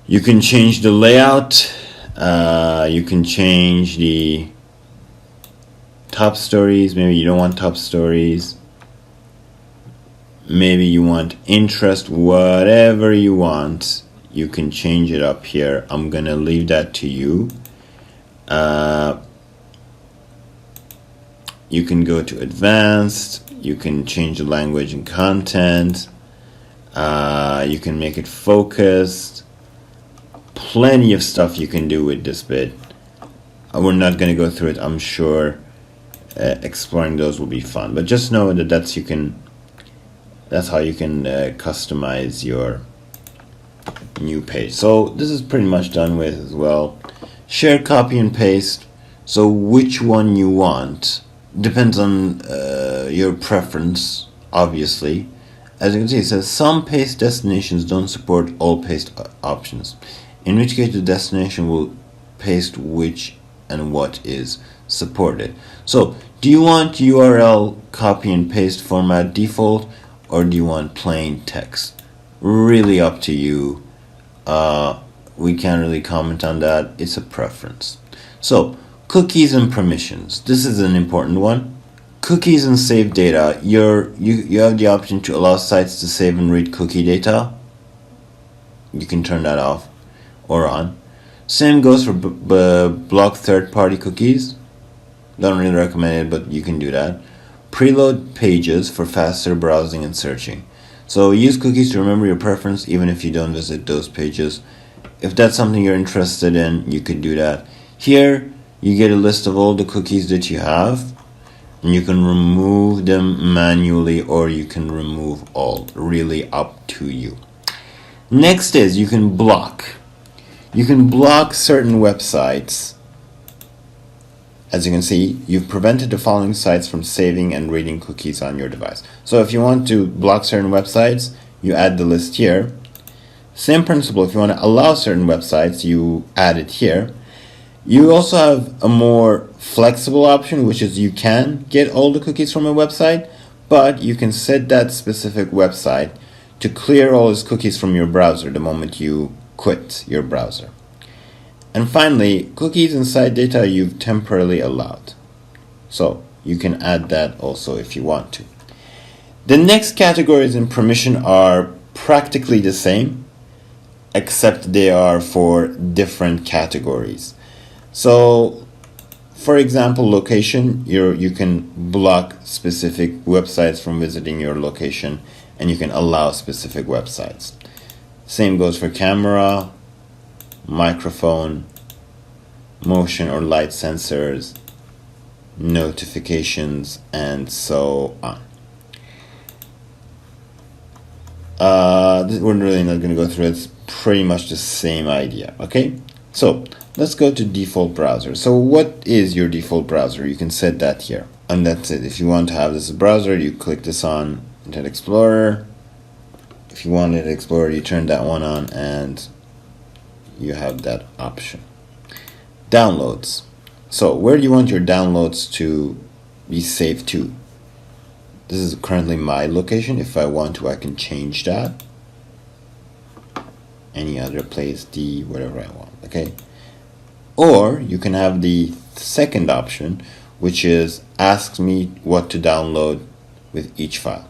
S1: You can change the layout. You can change the top stories. Maybe you don't want top stories. Maybe you want interest, whatever you want. You can change it up here. I'm gonna leave that to you. You can go to advanced. You can change the language and content. You can make it focused. Plenty of stuff you can do with this bit. We're not going to go through it. I'm sure exploring those will be fun. But just know that that's how you can customize your new page. So this is pretty much done with as well. Share, copy, and paste. So which one you want depends on your preference, obviously. As you can see, it says some paste destinations don't support all paste options, in which case the destination will paste which and what is supported. So do you want URL copy and paste format default, or do you want plain text? Really up to you. we can't really comment on that. It's a preference. So, cookies and permissions. This is an important one. Cookies and saved data. You have the option to allow sites to save and read cookie data. You can turn that off or on. Same goes for block third-party cookies. Don't really recommend it, but you can do that. Preload pages for faster browsing and searching. So use cookies to remember your preference even if you don't visit those pages. If that's something you're interested in, you could do that. Here, you get a list of all the cookies that you have, and you can remove them manually or you can remove all. Really up to you. Next is you can block. You can block certain websites. As you can see, you've prevented the following sites from saving and reading cookies on your device. So if you want to block certain websites, you add the list here. Same principle, if you want to allow certain websites, you add it here. You also have a more flexible option, which is you can get all the cookies from a website, but you can set that specific website to clear all its cookies from your browser the moment you quit your browser. And finally, cookies and site data you've temporarily allowed. So you can add that also if you want to. The next categories in permission are practically the same, except they are for different categories. So, for example, location, you can block specific websites from visiting your location, and you can allow specific websites. Same goes for camera, microphone, motion or light sensors, notifications, and so on. We're really not going to go through it. It's pretty much the same idea, okay? So let's go to default browser. So what is your default browser? You can set that here, and that's it. If you want to have this browser, you click this on Internet Explorer. If you want Internet Explorer, you turn that one on and you have that option. Downloads. So where do you want your downloads to be saved to? This is currently my location. If I want to, I can change that. Any other place, D, whatever I want, okay? Or you can have the second option, which is ask me what to download with each file.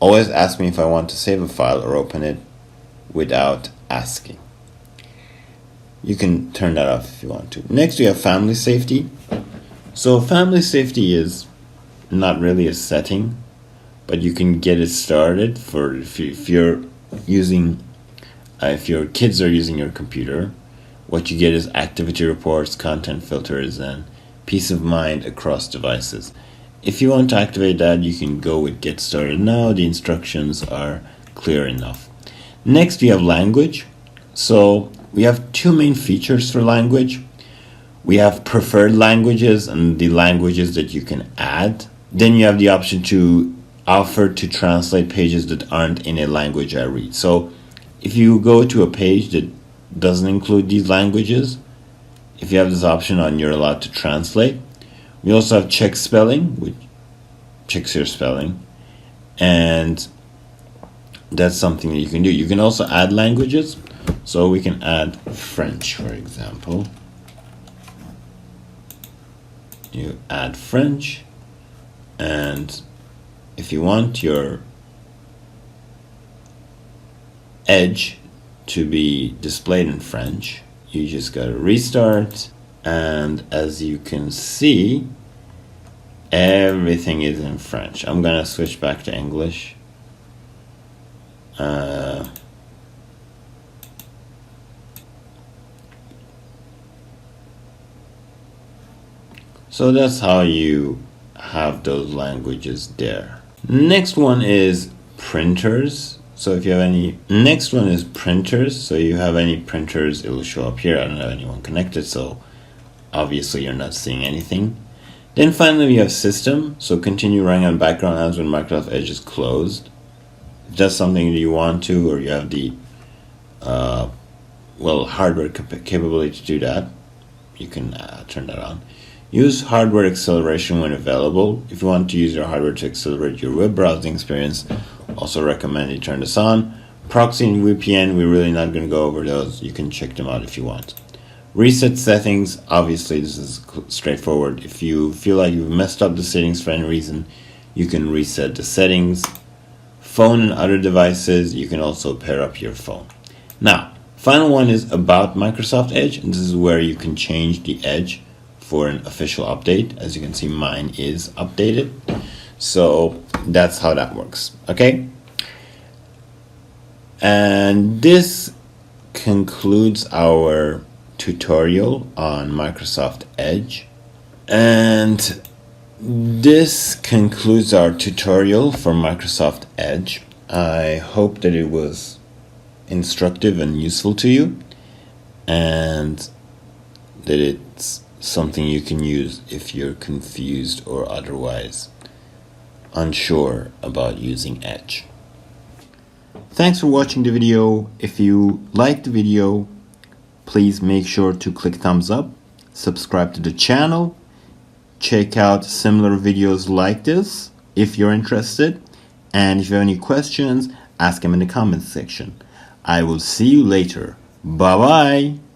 S1: Always ask me if I want to save a file or open it without asking. You can turn that off if you want to. Next, we have family safety. So family safety is not really a setting, but you can get it started for if you're using, if your kids are using your computer. What you get is activity reports, content filters, and peace of mind across devices. If you want to activate that, you can go with Get Started Now. The instructions are clear enough. Next, we have language. So we have two main features for language. We have preferred languages and the languages that you can add. Then you have the option to offer to translate pages that aren't in a language I read. So if you go to a page that doesn't include these languages, if you have this option on, you're allowed to translate. We also have check spelling, which checks your spelling, and that's something that you can do. You can also add languages, so we can add French, for example. You add French, and if you want your Edge to be displayed in French, you just gotta restart, and as you can see, everything is in French. I'm gonna switch back to English. So that's how you have those languages there. Next one is printers. So if you have any, next one is printers. So you have any printers, it will show up here. I don't have anyone connected, so obviously you're not seeing anything. Then finally we have system. So continue running on background apps when Microsoft Edge is closed. If that's something that you want to, or you have the hardware capability to do that, you can turn that on. Use hardware acceleration when available. If you want to use your hardware to accelerate your web browsing experience, also recommend you turn this on. Proxy and VPN, we're really not going to go over those. You can check them out if you want. Reset settings, obviously this is straightforward. If you feel like you've messed up the settings for any reason, you can reset the settings. Phone and other devices, you can also pair up your phone. Now, final one is about Microsoft Edge, and this is where you can change the Edge for an official update. As you can see, mine is updated. So that's how that works, okay? And this concludes our tutorial on Microsoft Edge. And this concludes our tutorial for Microsoft Edge. I hope that it was instructive and useful to you, and that it's something you can use if you're confused or otherwise unsure about using Edge. Thanks for watching the video. If you liked the video, please make sure to click thumbs up, subscribe to the channel, check out similar videos like this if you're interested, and if you have any questions, ask them in the comments section. I will see you later. Bye bye.